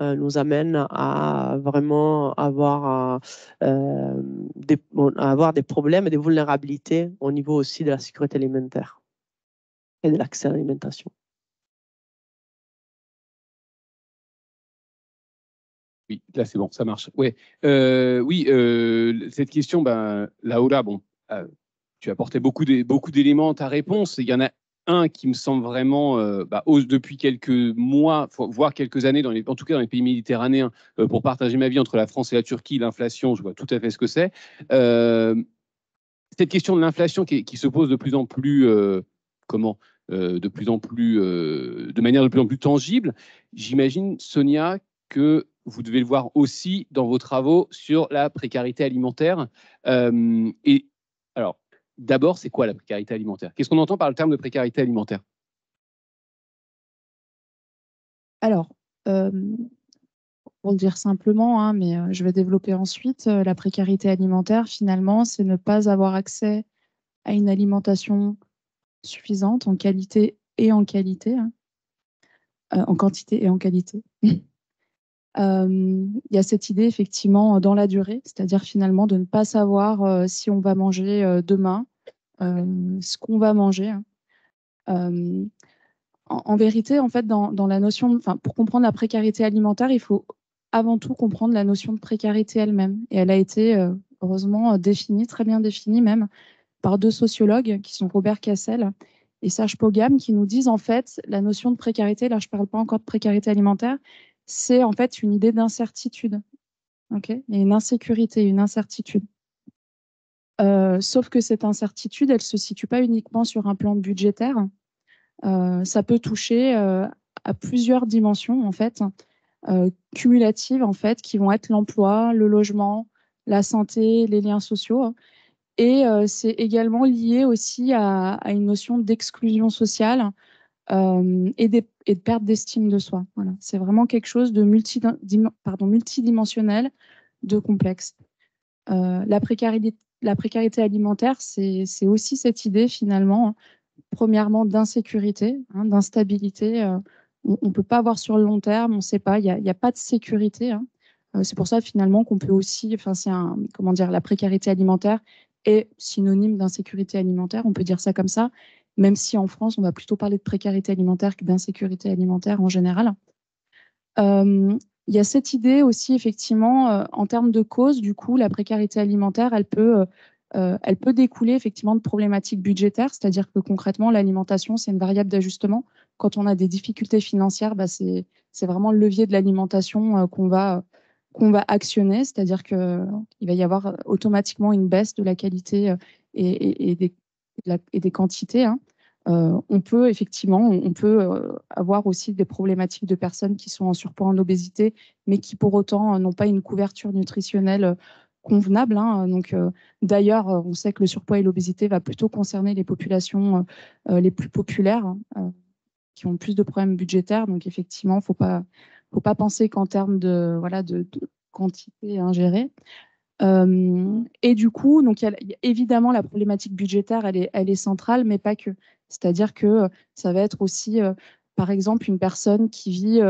nous amènent à vraiment avoir des problèmes et des vulnérabilités au niveau aussi de la sécurité alimentaire et de l'accès à l'alimentation. Oui, là c'est bon, ça marche. Ouais. Oui, cette question, ben, Laura, bon, tu as apporté beaucoup d'éléments à ta réponse. Il y en a un qui me semble vraiment, depuis quelques mois, voire quelques années, en tout cas dans les pays méditerranéens, pour partager ma vie entre la France et la Turquie, l'inflation, je vois tout à fait ce que c'est. Cette question de l'inflation qui se pose de plus en plus, de manière de plus en plus tangible, j'imagine, Sonia, que vous devez le voir aussi dans vos travaux sur la précarité alimentaire. Et alors, d'abord, c'est quoi la précarité alimentaire? Qu'est-ce qu'on entend par le terme de précarité alimentaire? Alors, pour le dire simplement, hein, mais je vais développer ensuite, la précarité alimentaire, finalement, c'est ne pas avoir accès à une alimentation suffisante en qualité et en qualité, hein, en quantité et en qualité. Il y a cette idée, effectivement, dans la durée, c'est-à-dire finalement de ne pas savoir si on va manger demain, ce qu'on va manger, hein. En vérité, en fait, dans la notion, pour comprendre la précarité alimentaire, il faut avant tout comprendre la notion de précarité elle-même. Et elle a été, heureusement, définie, très bien définie même, par deux sociologues qui sont Robert Cassel et Serge Pogam, qui nous disent en fait la notion de précarité, là je ne parle pas encore de précarité alimentaire, c'est en fait une idée d'incertitude. Okay, il y a une insécurité, une incertitude. Sauf que cette incertitude, elle ne se situe pas uniquement sur un plan budgétaire. Ça peut toucher à plusieurs dimensions en fait, cumulatives en fait, qui vont être l'emploi, le logement, la santé, les liens sociaux. Et c'est également lié aussi à une notion d'exclusion sociale et de perte d'estime de soi. Voilà. C'est vraiment quelque chose de multidimensionnel, de complexe. La précarité alimentaire, c'est aussi cette idée finalement, premièrement d'insécurité, hein, d'instabilité. On ne peut pas voir sur le long terme, on ne sait pas, il n'y a pas de sécurité, hein. C'est pour ça finalement qu'on peut aussi, la précarité alimentaire est synonyme d'insécurité alimentaire, on peut dire ça comme ça, même si en France, on va plutôt parler de précarité alimentaire que d'insécurité alimentaire en général. Il y a cette idée aussi, effectivement, en termes de cause, du coup, la précarité alimentaire, elle peut découler effectivement de problématiques budgétaires, c'est-à-dire que concrètement, l'alimentation, c'est une variable d'ajustement. Quand on a des difficultés financières, c'est vraiment le levier de l'alimentation qu'on va actionner, c'est-à-dire qu'il va y avoir automatiquement une baisse de la qualité et des quantités, hein. On peut effectivement, on peut avoir aussi des problématiques de personnes qui sont en surpoids, en obésité, mais qui pour autant n'ont pas une couverture nutritionnelle convenable, hein. Donc, d'ailleurs, on sait que le surpoids et l'obésité va plutôt concerner les populations les plus populaires, hein, qui ont plus de problèmes budgétaires. Donc, effectivement, faut pas penser qu'en termes de, voilà, de quantité ingérée. Et du coup, donc, il y a évidemment la problématique budgétaire, elle est centrale, mais pas que. C'est-à-dire que ça va être aussi, par exemple, une personne qui vit,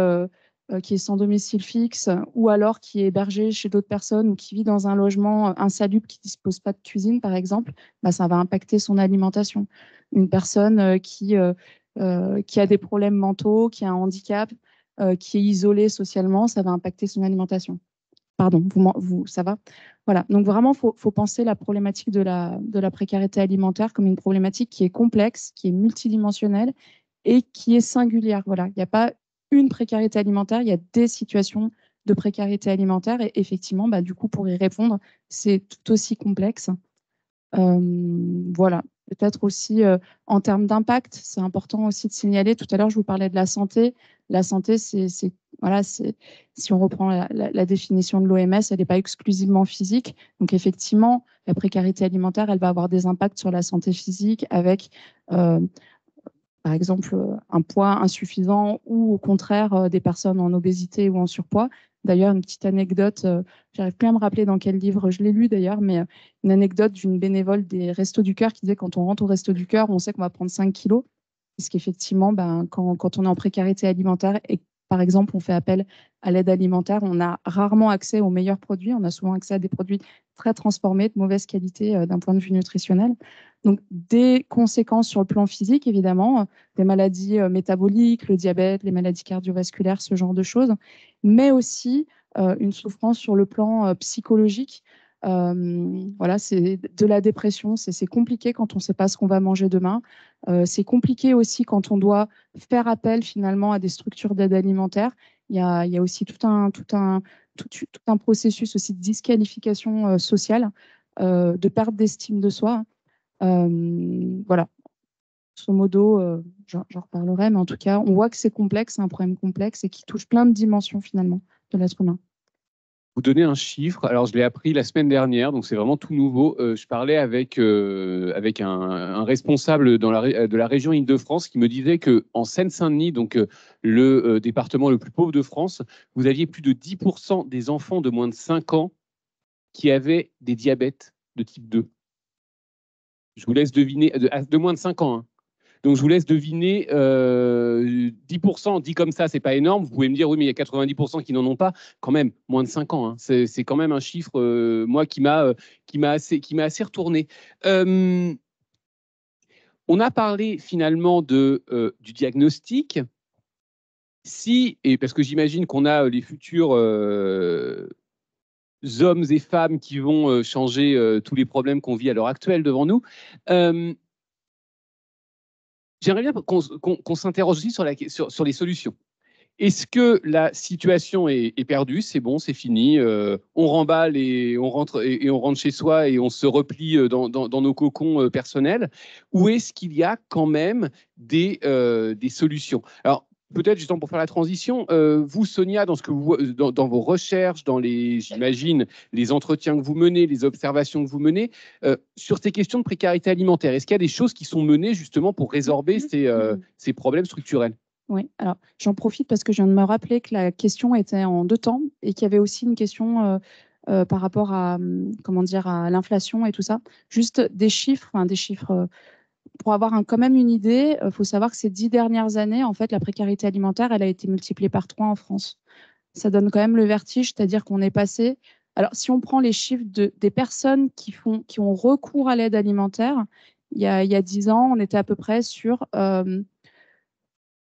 qui est sans domicile fixe, ou alors qui est hébergée chez d'autres personnes, ou qui vit dans un logement insalubre qui ne dispose pas de cuisine, par exemple, bah, ça va impacter son alimentation. Une personne qui a des problèmes mentaux, qui a un handicap, qui est isolée socialement, ça va impacter son alimentation. Pardon, ça va? Voilà. Donc vraiment, faut penser la problématique de la précarité alimentaire comme une problématique qui est complexe, qui est multidimensionnelle et qui est singulière. Voilà. Il n'y a pas une précarité alimentaire, il y a des situations de précarité alimentaire et effectivement, bah, du coup, pour y répondre, c'est tout aussi complexe. Voilà. Peut-être aussi en termes d'impact, c'est important aussi de signaler. Tout à l'heure, je vous parlais de la santé. La santé, voilà, si on reprend la définition de l'OMS, elle n'est pas exclusivement physique. Donc effectivement, la précarité alimentaire, elle va avoir des impacts sur la santé physique avec, par exemple, un poids insuffisant ou au contraire des personnes en obésité ou en surpoids. D'ailleurs, une petite anecdote, j'arrive plus à me rappeler dans quel livre je l'ai lu d'ailleurs, mais une anecdote d'une bénévole des Restos du Cœur qui disait quand on rentre au Resto du Cœur, on sait qu'on va prendre 5 kilos. Parce qu'effectivement, ben, quand on est en précarité alimentaire et par exemple, on fait appel à l'aide alimentaire, on a rarement accès aux meilleurs produits. On a souvent accès à des produits très transformés, de mauvaise qualité d'un point de vue nutritionnel. Donc, des conséquences sur le plan physique, évidemment, des maladies métaboliques, le diabète, les maladies cardiovasculaires, ce genre de choses, mais aussi une souffrance sur le plan psychologique. Voilà, c'est de la dépression, c'est compliqué quand on ne sait pas ce qu'on va manger demain. C'est compliqué aussi quand on doit faire appel finalement à des structures d'aide alimentaire. Il y a aussi tout un processus aussi de disqualification sociale, de perte d'estime de soi. Voilà, grosso modo, j'en reparlerai, mais en tout cas, on voit que c'est complexe, c'est un problème complexe et qui touche plein de dimensions finalement de l'être humain. Vous donner un chiffre. Alors, je l'ai appris la semaine dernière, donc c'est vraiment tout nouveau. Je parlais avec un responsable de la région Île-de-France qui me disait qu'en Seine-Saint-Denis, donc le département le plus pauvre de France, vous aviez plus de 10% des enfants de moins de 5 ans qui avaient des diabètes de type 2. Je vous laisse deviner, de moins de 5 ans, hein. Donc, je vous laisse deviner, 10%, dit comme ça, c'est pas énorme. Vous pouvez me dire, oui, mais il y a 90% qui n'en ont pas. Quand même, moins de 5 ans, hein. C'est quand même un chiffre, moi, qui m'a assez retourné. On a parlé finalement du diagnostic. Et parce que j'imagine qu'on a les futurs hommes et femmes qui vont changer tous les problèmes qu'on vit à l'heure actuelle devant nous. J'aimerais bien qu'on s'interroge aussi sur les solutions. Est-ce que la situation est perdue? C'est bon, c'est fini. On remballe et on rentre chez soi et on se replie dans nos cocons personnels. Ou est-ce qu'il y a quand même des solutions? Alors, peut-être justement pour faire la transition, vous, Sonia, dans vos recherches, j'imagine, les entretiens que vous menez, les observations que vous menez, sur ces questions de précarité alimentaire, est-ce qu'il y a des choses qui sont menées justement pour résorber ces problèmes structurels? Oui, alors j'en profite parce que je viens de me rappeler que la question était en 2 temps et qu'il y avait aussi une question par rapport à, comment dire, à l'inflation et tout ça. Juste des chiffres, pour avoir quand même une idée, il faut savoir que ces 10 dernières années, en fait, la précarité alimentaire, elle a été multipliée par 3 en France. Ça donne quand même le vertige, c'est-à-dire qu'on est passé. Alors, si on prend les chiffres des personnes qui ont recours à l'aide alimentaire, il y a 10 ans, on était à peu près sur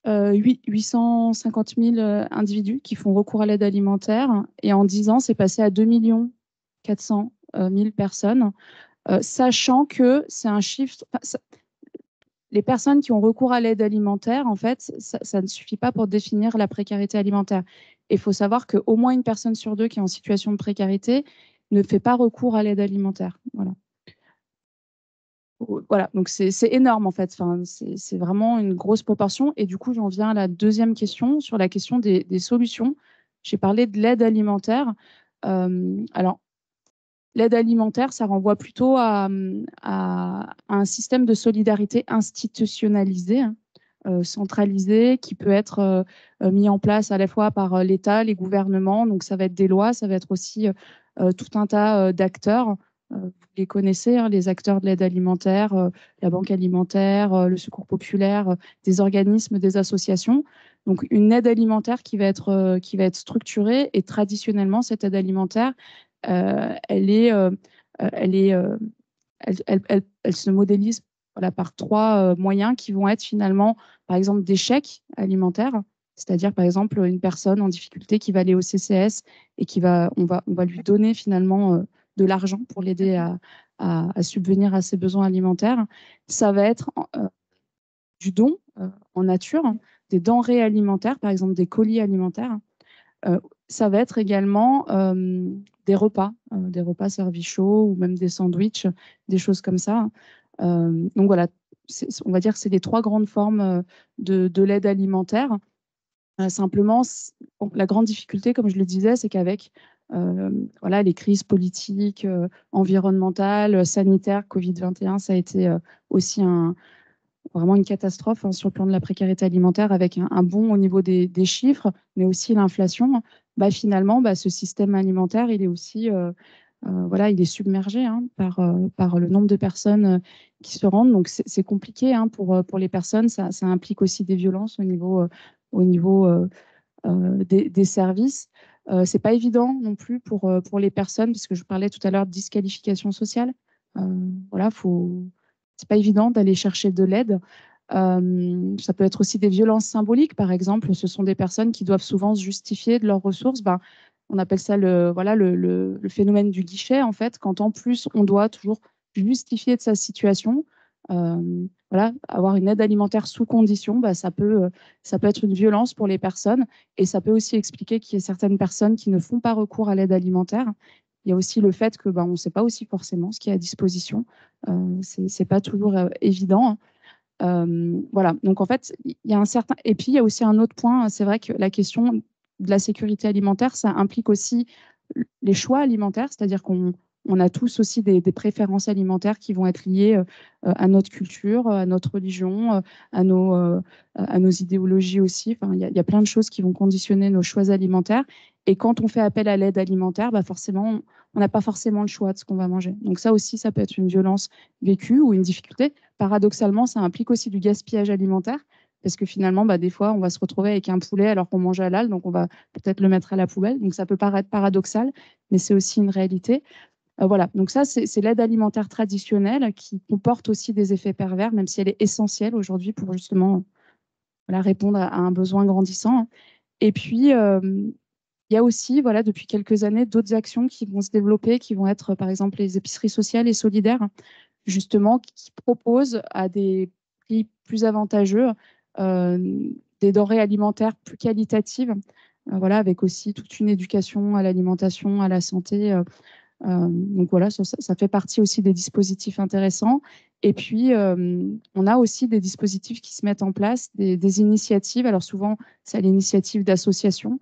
850 000 individus qui font recours à l'aide alimentaire. Et en 10 ans, c'est passé à 2 400 000 personnes, sachant que c'est un chiffre. Les personnes qui ont recours à l'aide alimentaire, en fait, ça ne suffit pas pour définir la précarité alimentaire. Il faut savoir qu'au moins une personne sur 2 qui est en situation de précarité ne fait pas recours à l'aide alimentaire. Voilà. Voilà, donc c'est énorme en fait. Enfin, c'est vraiment une grosse proportion. Et du coup, j'en viens à la deuxième question, sur la question des solutions. J'ai parlé de l'aide alimentaire. Alors, l'aide alimentaire, ça renvoie plutôt à un système de solidarité institutionnalisé, hein, centralisé, qui peut être mis en place à la fois par l'État, les gouvernements. Donc, ça va être des lois, ça va être aussi tout un tas d'acteurs. Vous les connaissez, hein, les acteurs de l'aide alimentaire, la banque alimentaire, le secours populaire, des organismes, des associations. Donc, une aide alimentaire qui va être structurée. Et traditionnellement, cette aide alimentaire, elle est, elle est, elle se modélise, voilà, par trois moyens qui vont être finalement, par exemple, des chèques alimentaires, c'est-à-dire par exemple une personne en difficulté qui va aller au CCS et on va lui donner finalement de l'argent pour l'aider à subvenir à ses besoins alimentaires. Ça va être du don en nature, des denrées alimentaires, par exemple des colis alimentaires. Ça va être également des repas servis chauds ou même des sandwichs, des choses comme ça. Donc voilà, on va dire que c'est les trois grandes formes de l'aide alimentaire. Simplement, la grande difficulté, comme je le disais, c'est qu'avec voilà, les crises politiques, environnementales, sanitaires, Covid-21, ça a été aussi vraiment une catastrophe, hein, sur le plan de la précarité alimentaire, avec un bond au niveau des chiffres, mais aussi l'inflation. Bah, finalement, bah, ce système alimentaire, il est aussi voilà, il est submergé, hein, par le nombre de personnes qui se rendent. Donc c'est compliqué, hein, pour les personnes. Ça implique aussi des violences au niveau des services. C'est pas évident non plus pour les personnes, puisque je parlais tout à l'heure de disqualification sociale. Voilà, c'est pas évident d'aller chercher de l'aide. Ça peut être aussi des violences symboliques, par exemple. Ce sont des personnes qui doivent souvent se justifier de leurs ressources. Ben, on appelle ça le phénomène du guichet, en fait, quand en plus on doit toujours justifier de sa situation. Voilà, avoir une aide alimentaire sous condition, ben, ça peut être une violence pour les personnes, et ça peut aussi expliquer qu'il y a certaines personnes qui ne font pas recours à l'aide alimentaire. Il y a aussi le fait que ben, on ne sait pas aussi forcément ce qui est à disposition. C'est pas toujours évident. Voilà, donc en fait, il y a un certain. Et puis, il y a aussi un autre point, c'est vrai que la question de la sécurité alimentaire, ça implique aussi les choix alimentaires, c'est-à-dire qu'on a tous aussi des préférences alimentaires qui vont être liées à notre culture, à notre religion, à nos idéologies aussi. Enfin, il y a plein de choses qui vont conditionner nos choix alimentaires. Et quand on fait appel à l'aide alimentaire, bah forcément, on n'a pas forcément le choix de ce qu'on va manger. Donc ça aussi, ça peut être une violence vécue ou une difficulté. Paradoxalement, ça implique aussi du gaspillage alimentaire, parce que finalement, bah, des fois, on va se retrouver avec un poulet alors qu'on mange halal, donc on va peut-être le mettre à la poubelle. Donc ça peut paraître paradoxal, mais c'est aussi une réalité. Voilà, donc ça, c'est l'aide alimentaire traditionnelle qui comporte aussi des effets pervers, même si elle est essentielle aujourd'hui pour justement voilà, répondre à un besoin grandissant. Et puis, il y a aussi, voilà, depuis quelques années, d'autres actions qui vont se développer, qui vont être, par exemple, les épiceries sociales et solidaires, justement, qui proposent à des prix plus avantageux des denrées alimentaires plus qualitatives, voilà, avec aussi toute une éducation à l'alimentation, à la santé. Donc voilà, ça fait partie aussi des dispositifs intéressants. Et puis, on a aussi des dispositifs qui se mettent en place, des initiatives. Alors souvent, c'est à l'initiative d'associations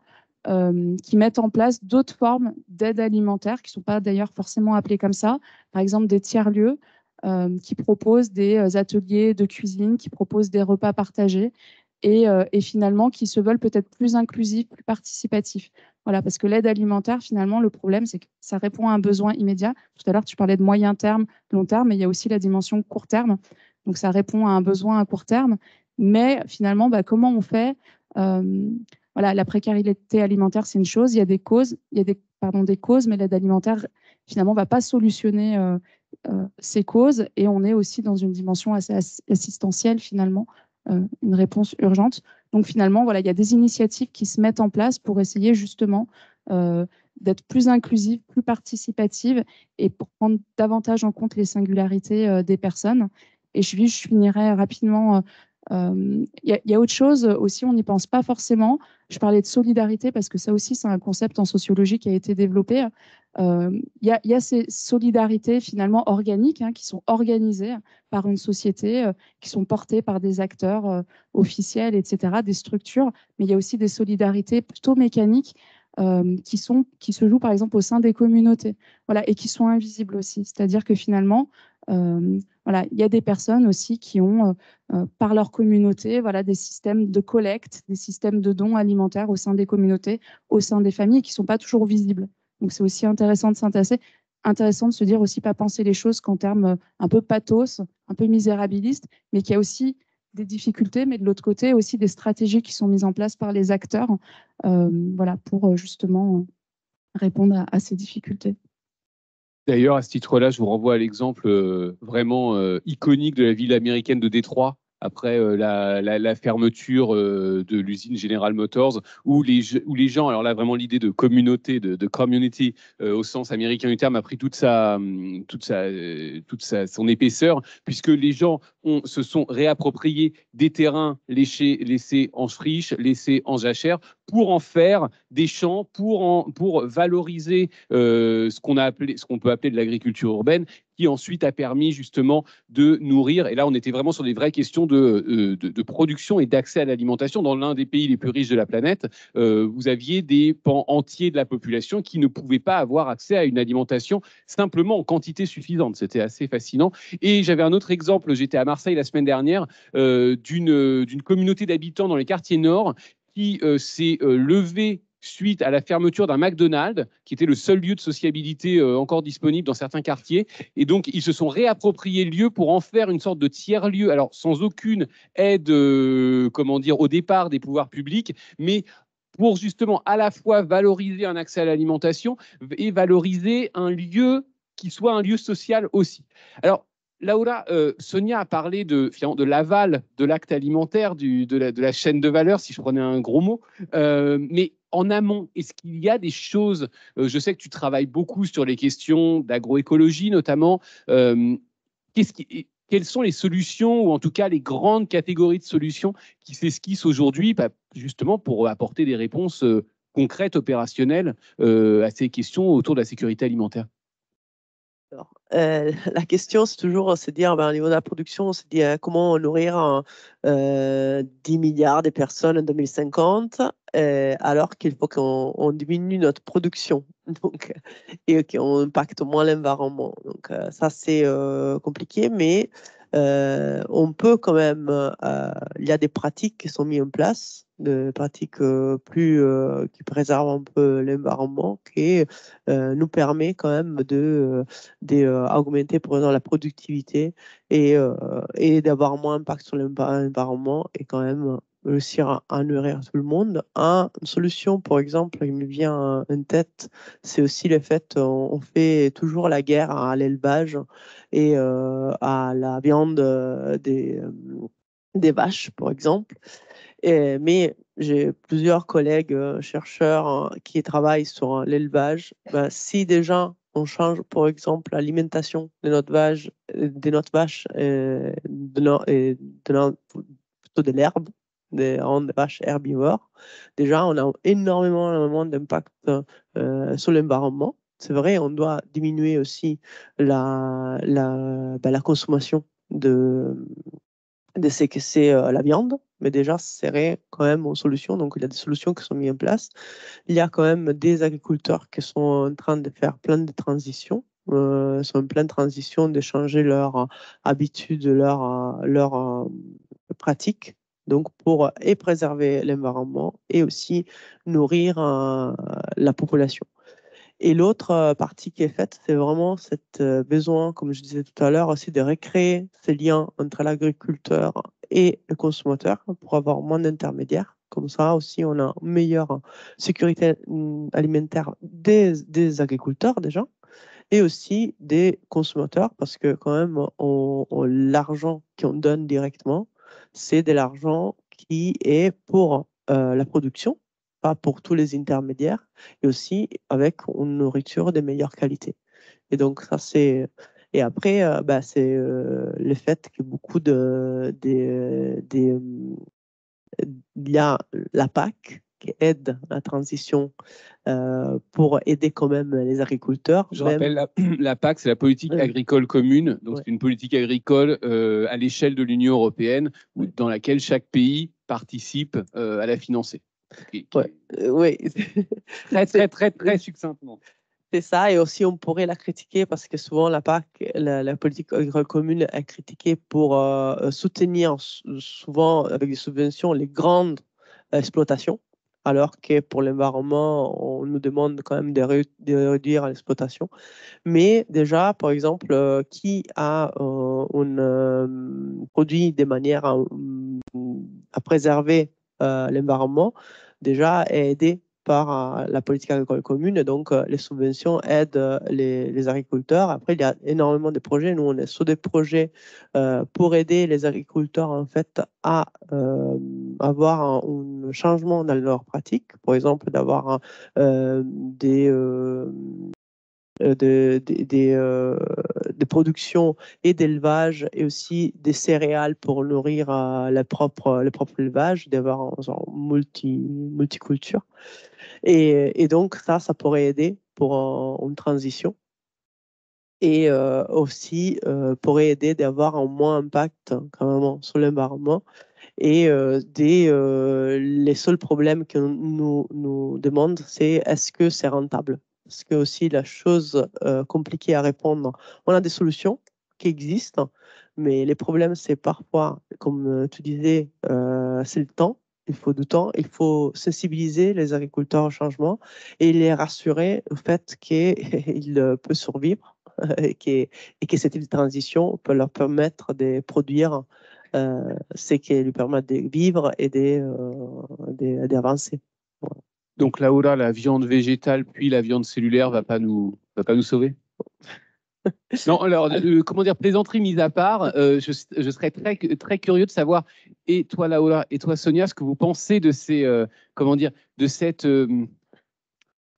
qui mettent en place d'autres formes d'aide alimentaire, qui ne sont pas d'ailleurs forcément appelées comme ça. Par exemple, des tiers-lieux qui proposent des ateliers de cuisine, qui proposent des repas partagés et finalement qui se veulent peut-être plus inclusifs, plus participatifs. Voilà, parce que l'aide alimentaire, finalement, le problème, c'est que ça répond à un besoin immédiat. Tout à l'heure, tu parlais de moyen terme, long terme, mais il y a aussi la dimension court terme. Donc, ça répond à un besoin à court terme. Mais finalement, bah, comment on fait voilà, la précarité alimentaire, c'est une chose. Il y a des causes, des causes, mais l'aide alimentaire, finalement, ne va pas solutionner ces causes. Et on est aussi dans une dimension assez assistentielle, finalement, une réponse urgente. Donc finalement, voilà, il y a des initiatives qui se mettent en place pour essayer justement d'être plus inclusive, plus participative et pour prendre davantage en compte les singularités des personnes. Et je finirai rapidement y a autre chose aussi, on n'y pense pas forcément. Je parlais de solidarité parce que ça aussi, c'est un concept en sociologie qui a été développé. Il y a ces solidarités finalement organiques qui sont organisées par une société, qui sont portées par des acteurs officiels, etc., des structures, mais il y a aussi des solidarités plutôt mécaniques qui se jouent par exemple au sein des communautés, voilà, et qui sont invisibles aussi. C'est-à-dire que finalement, voilà, il y a des personnes aussi qui ont, par leur communauté, voilà, des systèmes de collecte, des systèmes de dons alimentaires au sein des communautés, au sein des familles, qui ne sont pas toujours visibles. Donc c'est aussi intéressant de s'intéresser, intéressant de se dire aussi pas penser les choses qu'en termes un peu pathos, un peu misérabilistes, mais qu'il y a aussi des difficultés, mais de l'autre côté aussi des stratégies qui sont mises en place par les acteurs, voilà, pour justement répondre à ces difficultés. D'ailleurs, à ce titre-là, je vous renvoie à l'exemple vraiment iconique de la ville américaine de Détroit, après la fermeture de l'usine General Motors, où les gens, alors là vraiment l'idée de communauté, de community au sens américain du terme, a pris toute son épaisseur, puisque les gens se sont réappropriés des terrains laissés en friche, laissés en jachère, pour en faire des champs, pour valoriser ce qu'on peut appeler de l'agriculture urbaine, qui ensuite a permis justement de nourrir. Et là, on était vraiment sur des vraies questions de production et d'accès à l'alimentation. Dans l'un des pays les plus riches de la planète, vous aviez des pans entiers de la population qui ne pouvaient pas avoir accès à une alimentation simplement en quantité suffisante. C'était assez fascinant. Et j'avais un autre exemple, j'étais à Marseille la semaine dernière, d'une communauté d'habitants dans les quartiers nord qui s'est levée suite à la fermeture d'un McDonald's, qui était le seul lieu de sociabilité encore disponible dans certains quartiers. Et donc, ils se sont réappropriés le lieu pour en faire une sorte de tiers-lieu, alors sans aucune aide, au départ des pouvoirs publics, mais pour justement à la fois valoriser un accès à l'alimentation et valoriser un lieu qui soit un lieu social aussi. Alors, Laura, Sonia a parlé de l'aval de l'acte alimentaire, de la chaîne de valeur, si je prenais un gros mot. Mais en amont, est-ce qu'il y a des choses, je sais que tu travailles beaucoup sur les questions d'agroécologie notamment, quelles sont les solutions, ou en tout cas les grandes catégories de solutions qui s'esquissent aujourd'hui, justement pour apporter des réponses concrètes, opérationnelles à ces questions autour de la sécurité alimentaire? Alors, la question, c'est toujours se dire, au niveau de la production, on se dit comment nourrir 10 milliards de personnes en 2050, alors qu'il faut qu'on diminue notre production donc, et qu'on impacte moins l'environnement. Donc, ça, c'est compliqué, mais on peut quand même, il y a des pratiques qui sont mises en place, des pratiques qui préservent un peu l'environnement, qui nous permet quand même d'augmenter par exemple la productivité et d'avoir moins d'impact sur l'environnement et quand même réussir à nourrir tout le monde. Une solution, par exemple, qui me vient en tête, c'est aussi le fait on fait toujours la guerre à l'élevage et à la viande des vaches, par exemple. Mais j'ai plusieurs collègues chercheurs qui travaillent sur l'élevage. Si déjà on change, par exemple, l'alimentation de notre vache, plutôt de l'herbe, des vaches herbivores, déjà on a énormément d'impact sur l'environnement. C'est vrai, on doit diminuer aussi la consommation de séquestrer la viande, mais déjà, ce serait quand même une solution. Donc, il y a des solutions qui sont mises en place. Il y a quand même des agriculteurs qui sont en train de faire plein de transitions, sont en pleine transition de changer leur habitude, leur pratique. Donc, pour et préserver l'environnement et aussi nourrir la population. Et l'autre partie qui est faite, c'est vraiment cette besoin, comme je disais tout à l'heure, aussi de recréer ces liens entre l'agriculteur et le consommateur pour avoir moins d'intermédiaires. Comme ça aussi, on a une meilleure sécurité alimentaire des agriculteurs déjà et aussi des consommateurs parce que quand même, l'argent qu'on donne directement, c'est de l'argent qui est pour la production, pas pour tous les intermédiaires, et aussi avec une nourriture de meilleure qualité. Et donc ça, c'est Et après, c'est le fait que beaucoup il y a la PAC qui aide la transition pour aider quand même les agriculteurs. Je rappelle, la PAC, c'est la politique agricole commune. Donc, c'est une politique agricole à l'échelle de l'Union européenne dans laquelle chaque pays participe à la financer. Oui. Très succinctement. C'est ça, et aussi on pourrait la critiquer parce que souvent la PAC, la politique agricole commune est critiquée pour soutenir souvent avec des subventions les grandes exploitations, alors que pour l'environnement, on nous demande quand même de réduire l'exploitation. Mais déjà, par exemple, qui a produit de manière à préserver l'environnement, déjà est aidé par la politique agricole commune. Donc, les subventions aident les agriculteurs. Après, il y a énormément de projets. Nous, on est sur des projets pour aider les agriculteurs, en fait, à avoir un changement dans leurs pratiques. Par exemple, d'avoir des production et d'élevage et aussi des céréales pour nourrir le propre élevage, d'avoir un genre multiculture. Et donc, ça pourrait aider pour une transition. Et aussi, pourrait aider d'avoir un moins impact quand même sur l'environnement. Et les seuls problèmes que nous demandent, c'est est-ce que c'est rentable? Parce que aussi la chose compliquée à répondre, on a des solutions qui existent, mais les problèmes, c'est parfois, comme tu disais, c'est le temps. Il faut du temps, il faut sensibiliser les agriculteurs au changement et les rassurer au fait qu'ils peuvent survivre et que cette transition peut leur permettre de produire ce qui lui permet de vivre et d'avancer. Voilà. Donc Laura, la viande végétale puis la viande cellulaire va pas nous sauver? Non, alors, comment dire, plaisanterie mise à part, je serais très curieux de savoir, et toi Laura, et toi Sonia, ce que vous pensez de de cette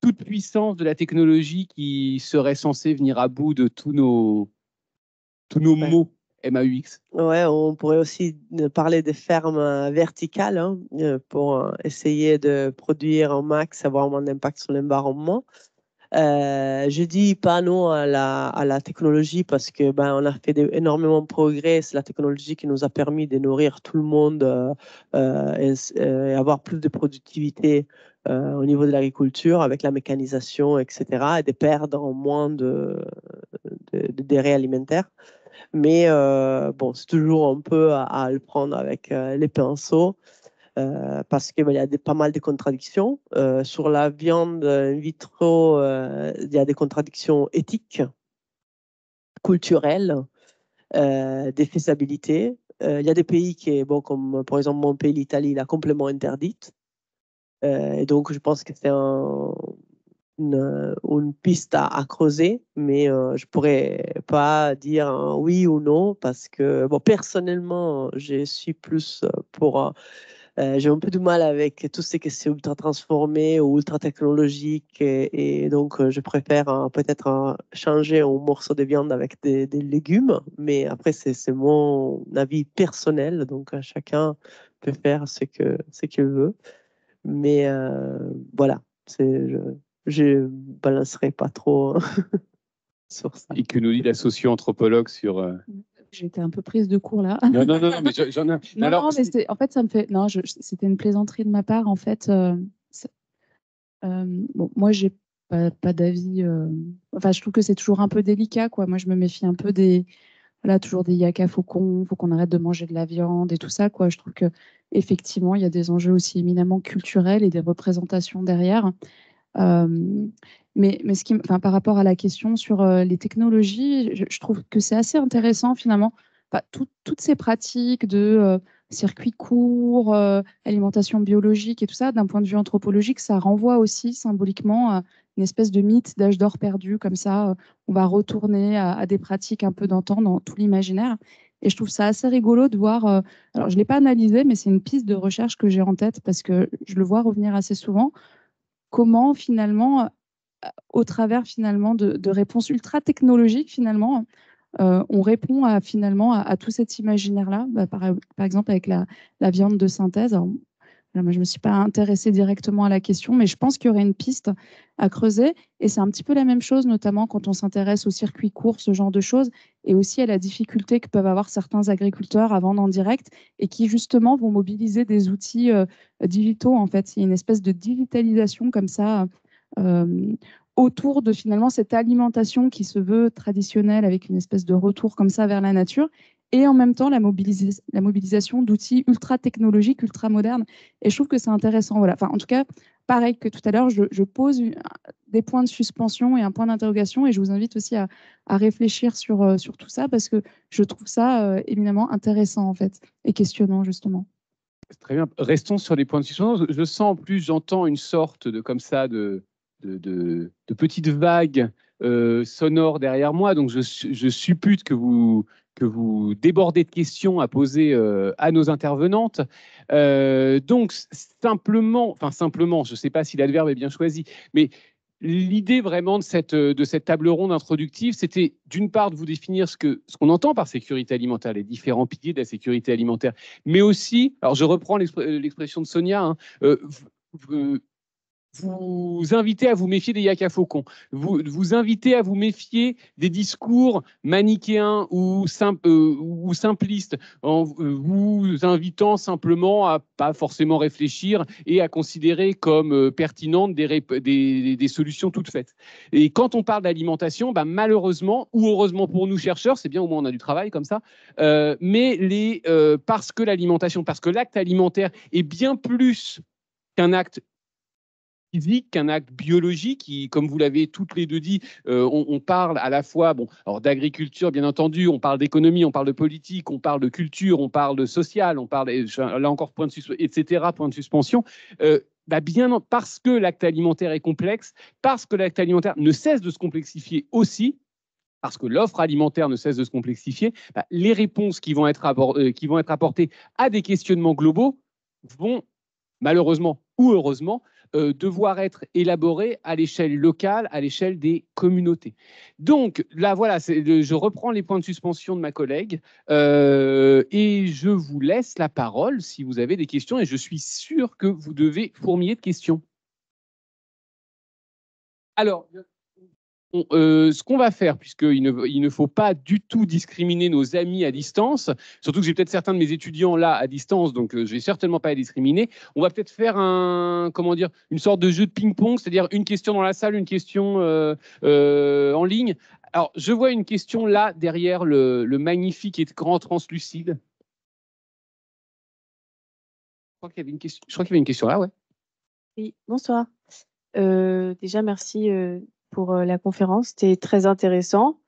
toute puissance de la technologie qui serait censée venir à bout de tous nos mots MAUX. Ouais, on pourrait aussi parler des fermes verticales hein, pour essayer de produire un max, avoir moins d'impact sur l'environnement. Je dis pas non à la technologie parce que on a fait énormément de progrès. C'est la technologie qui nous a permis de nourrir tout le monde et avoir plus de productivité au niveau de l'agriculture avec la mécanisation, etc. et de perdre moins de denrées alimentaires. Mais bon, c'est toujours un peu à le prendre avec les pinceaux. Parce qu'il y a pas mal de contradictions. Sur la viande in vitro, il y a des contradictions éthiques, culturelles, des faisabilités. Il y a des pays qui, comme par exemple mon pays, l'Italie, l'a complètement interdite. Et donc, je pense que c'est une piste à creuser, mais je ne pourrais pas dire oui ou non parce que, personnellement, je suis plus pour... j'ai un peu du mal avec tout ce qui est ultra transformé ou ultra technologique et donc je préfère peut-être changer un morceau de viande avec des légumes, mais après c'est mon avis personnel, donc chacun peut faire ce qu'il veut. Mais voilà, je balancerai pas trop sur ça. Et que nous dit la socio-anthropologue sur... J'ai été un peu prise de court là. Non, mais j'en ai... Non, mais en fait, ça me fait... Non, c'était une plaisanterie de ma part. En fait, bon, moi, j'ai pas d'avis... Enfin, je trouve que c'est toujours un peu délicat, quoi. Moi, je me méfie un peu toujours des yaka faucons, faut qu'on arrête de manger de la viande et tout ça, quoi. Je trouve que effectivement, il y a des enjeux aussi éminemment culturels et des représentations derrière. Mais par rapport à la question sur les technologies, je trouve que c'est assez intéressant finalement. Toutes ces pratiques de circuits courts, alimentation biologique et tout ça, d'un point de vue anthropologique, ça renvoie aussi symboliquement à une espèce de mythe d'âge d'or perdu, comme ça, on va retourner à des pratiques un peu d'antan dans tout l'imaginaire. Et je trouve ça assez rigolo de voir, alors je ne l'ai pas analysé, mais c'est une piste de recherche que j'ai en tête parce que je le vois revenir assez souvent, comment finalement, au travers finalement de réponses ultra technologiques finalement, on répond finalement à tout cet imaginaire-là, par exemple avec la viande de synthèse. Alors, là, moi, je ne me suis pas intéressée directement à la question, mais je pense qu'il y aurait une piste à creuser. Et c'est un petit peu la même chose, notamment quand on s'intéresse aux circuits courts, ce genre de choses, et aussi à la difficulté que peuvent avoir certains agriculteurs à vendre en direct et qui, justement, vont mobiliser des outils digitaux. En fait, il y a une espèce de digitalisation comme ça autour de finalement cette alimentation qui se veut traditionnelle avec une espèce de retour comme ça vers la nature et en même temps la mobilisation d'outils ultra technologiques, ultra modernes. Et je trouve que c'est intéressant. Voilà. Enfin, en tout cas, pareil que tout à l'heure, je pose des points de suspension et un point d'interrogation et je vous invite aussi à réfléchir sur tout ça parce que je trouve ça éminemment intéressant en fait et questionnant justement. Très bien. Restons sur les points de suspension. Je sens en plus, j'entends une sorte de comme ça de petites vagues sonores derrière moi. Donc je suppute que vous débordez de questions à poser à nos intervenantes. Donc simplement, je ne sais pas si l'adverbe est bien choisi, mais l'idée vraiment de cette table ronde introductive, c'était d'une part de vous définir ce qu'on entend par sécurité alimentaire, les différents piliers de la sécurité alimentaire, mais aussi, alors je reprends l'expression de Sonia, hein, vous invitez à vous méfier des yaka faucons, vous invitez à vous méfier des discours manichéens ou simplistes, en vous invitant simplement à pas forcément réfléchir et à considérer comme pertinentes des solutions toutes faites. Et quand on parle d'alimentation, malheureusement ou heureusement pour nous chercheurs, c'est bien, au moins on a du travail comme ça, mais parce que l'acte alimentaire est bien plus qu'un acte physique, qu'un acte biologique, qui, comme vous l'avez toutes les deux dit, on parle à la fois alors d'agriculture, bien entendu, on parle d'économie, on parle de politique, on parle de culture, on parle de social, on parle, là encore, point de suspension, etc., point de suspension. Bien parce que l'acte alimentaire est complexe, parce que l'acte alimentaire ne cesse de se complexifier aussi, parce que l'offre alimentaire ne cesse de se complexifier, les réponses qui vont être apportées à des questionnements globaux vont, malheureusement ou heureusement, devoir être élaboré à l'échelle locale, à l'échelle des communautés. Donc là, voilà, je reprends les points de suspension de ma collègue et je vous laisse la parole si vous avez des questions et je suis sûr que vous devez fourmiller de questions. Alors, ce qu'on va faire, puisqu'il ne faut pas du tout discriminer nos amis à distance, surtout que j'ai peut-être certains de mes étudiants là à distance, donc je ne vais certainement pas les discriminer. On va peut-être faire une sorte de jeu de ping-pong, c'est-à-dire une question dans la salle, une question en ligne. Alors, je vois une question là, derrière le magnifique écran translucide. Je crois qu'il y avait une question là, ouais. Oui, bonsoir. Déjà, merci pour la conférence, c'était très intéressant.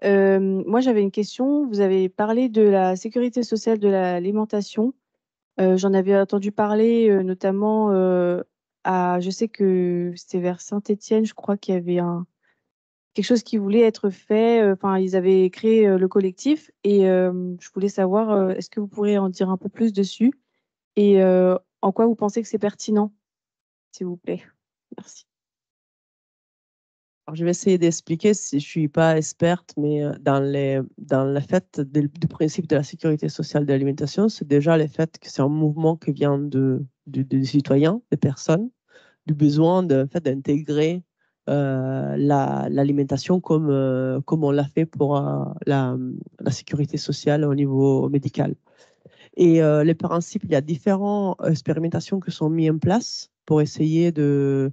Moi, j'avais une question. Vous avez parlé de la sécurité sociale de l'alimentation. J'en avais entendu parler notamment je sais que c'était vers Saint-Étienne, je crois qu'il y avait quelque chose qui voulait être fait. Enfin, ils avaient créé le collectif et je voulais savoir, est-ce que vous pourriez en dire un peu plus dessus et en quoi vous pensez que c'est pertinent, s'il vous plaît. Merci. Alors, je vais essayer d'expliquer, si je ne suis pas experte, mais dans le fait du principe de la sécurité sociale de l'alimentation, c'est déjà le fait que c'est un mouvement qui vient des citoyens, des personnes, du besoin d'intégrer l'alimentation comme on l'a fait pour la sécurité sociale au niveau médical. Et les principes, il y a différentes expérimentations qui sont mises en place pour essayer de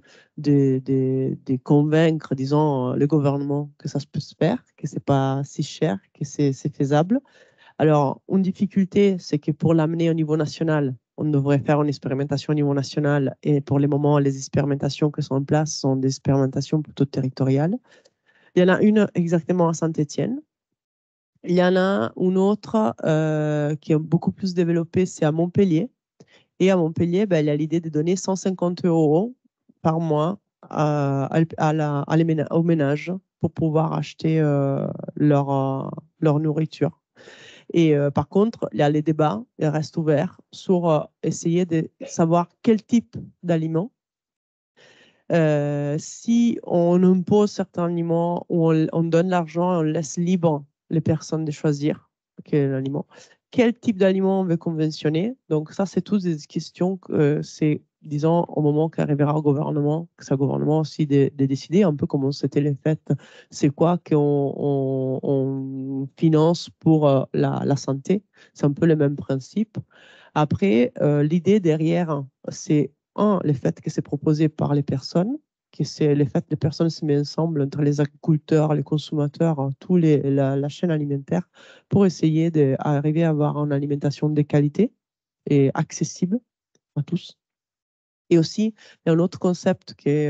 convaincre, disons, le gouvernement que ça peut se faire, que c'est pas si cher, que c'est faisable. Alors, une difficulté, c'est que pour l'amener au niveau national, on devrait faire une expérimentation au niveau national et pour le moment, les expérimentations qui sont en place sont des expérimentations plutôt territoriales. Il y en a une exactement à Saint-Étienne. Il y en a une autre qui est beaucoup plus développée, c'est à Montpellier. Et à Montpellier, il y a l'idée de donner 150 € par mois aux ménages pour pouvoir acheter leur nourriture. Et par contre, il y a les débats, ils restent ouverts sur essayer de savoir quel type d'aliments. Si on impose certains aliments ou on donne l'argent et on laisse libre les personnes de choisir quel aliment. Quel type d'aliment on veut conventionner? Donc ça, c'est toutes des questions que c'est, disons, au moment qu'arrivera au gouvernement, que c'est au gouvernement aussi de décider, un peu comme c'était les fêtes, c'est quoi qu'on finance pour la santé. C'est un peu le même principe. Après, l'idée derrière, c'est le fait que c'est proposé par les personnes, que c'est le fait que les personnes se mettent ensemble entre les agriculteurs, les consommateurs, la chaîne alimentaire pour essayer d'arriver à avoir une alimentation de qualité et accessible à tous. Et aussi, il y a un autre concept qui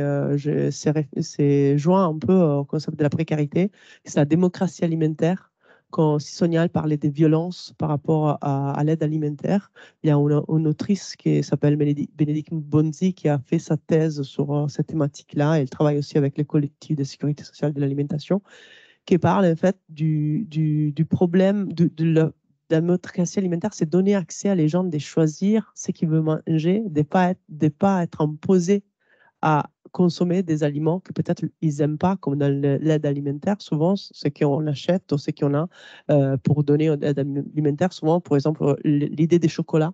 c'est joint un peu au concept de la précarité, c'est la démocratie alimentaire. Quand Sonia parlait des violences par rapport à l'aide alimentaire, il y a une autrice qui s'appelle Bénédicte Bonzi qui a fait sa thèse sur cette thématique-là. Elle travaille aussi avec les collectifs de sécurité sociale de l'alimentation, qui parle en fait du problème de la démocratie alimentaire, c'est donner accès à les gens de choisir ce qu'ils veulent manger, de pas être imposés à consommer des aliments que peut-être ils n'aiment pas, comme dans l'aide alimentaire. Souvent, ce qu'on achète ou ce qu'on a pour donner l'aide alimentaire, souvent, par exemple, l'idée des chocolats.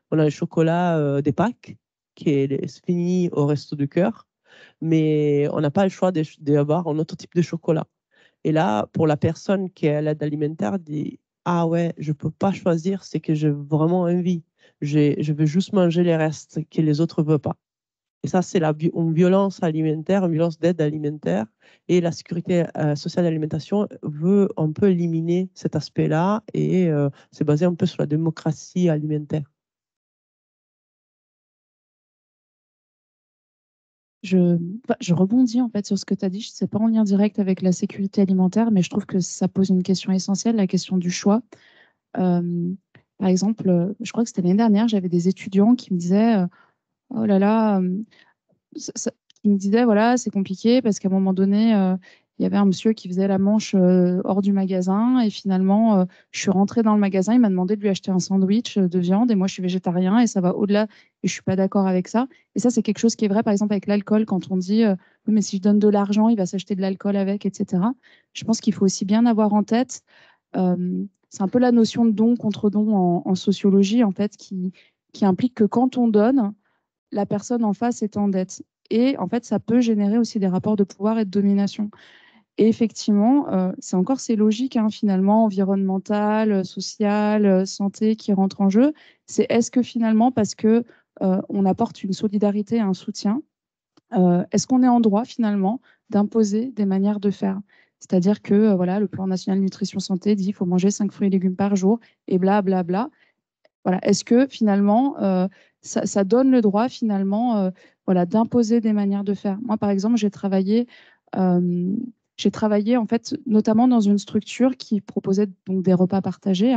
On a le chocolat des Pâques qui est fini au Resto du Cœur, mais on n'a pas le choix d'avoir un autre type de chocolat. Et là, pour la personne qui est à l'aide alimentaire, dit ah ouais, je peux pas choisir, c'est que j'ai vraiment envie. Je veux juste manger les restes que les autres ne veulent pas. Et ça, c'est une violence alimentaire, une violence d'aide alimentaire. Et la sécurité sociale d'alimentation veut un peu éliminer cet aspect-là et c'est basé un peu sur la démocratie alimentaire. Je rebondis en fait sur ce que tu as dit. Je ne sais pas en lien direct avec la sécurité alimentaire, mais je trouve que ça pose une question essentielle, la question du choix. Par exemple, je crois que c'était l'année dernière, j'avais des étudiants qui me disaient oh là là, qui me disaient voilà, c'est compliqué parce qu'à un moment donné, il y avait un monsieur qui faisait la manche hors du magasin et finalement, je suis rentrée dans le magasin, il m'a demandé de lui acheter un sandwich de viande et moi je suis végétarien et ça va au-delà et je suis pas d'accord avec ça. Et ça, c'est quelque chose qui est vrai, par exemple, avec l'alcool, quand on dit oui, mais si je donne de l'argent, il va s'acheter de l'alcool avec, etc. Je pense qu'il faut aussi bien avoir en tête, c'est un peu la notion de don contre don en sociologie, en fait, qui implique que quand on donne, la personne en face est en dette. Et en fait, ça peut générer aussi des rapports de pouvoir et de domination. Et effectivement, c'est encore ces logiques finalement environnementales, sociales, santé qui rentrent en jeu. C'est est-ce que finalement, parce que on apporte une solidarité, un soutien, est-ce qu'on est en droit finalement d'imposer des manières de faire? C'est-à-dire que voilà, le plan national nutrition santé dit qu'il faut manger 5 fruits et légumes par jour et bla bla bla. Voilà. Est-ce que finalement, ça donne le droit finalement voilà, d'imposer des manières de faire? Moi, par exemple, j'ai travaillé en fait notamment dans une structure qui proposait donc des repas partagés.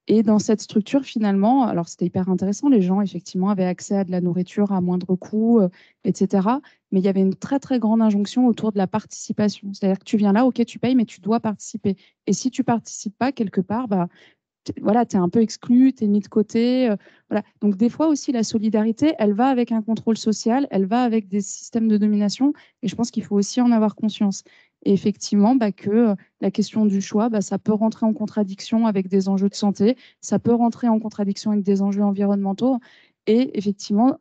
Et dans cette structure, finalement, alors c'était hyper intéressant, les gens effectivement avaient accès à de la nourriture à moindre coût, etc. Mais il y avait une très très grande injonction autour de la participation. C'est-à-dire que tu viens là, ok, tu payes, mais tu dois participer. Et si tu participes pas quelque part, bah, voilà, tu es un peu exclu, tu es mis de côté. Voilà. Donc, des fois aussi, la solidarité, elle va avec un contrôle social, elle va avec des systèmes de domination. Et je pense qu'il faut aussi en avoir conscience. Et effectivement, que la question du choix, ça peut rentrer en contradiction avec des enjeux de santé, ça peut rentrer en contradiction avec des enjeux environnementaux. Et effectivement,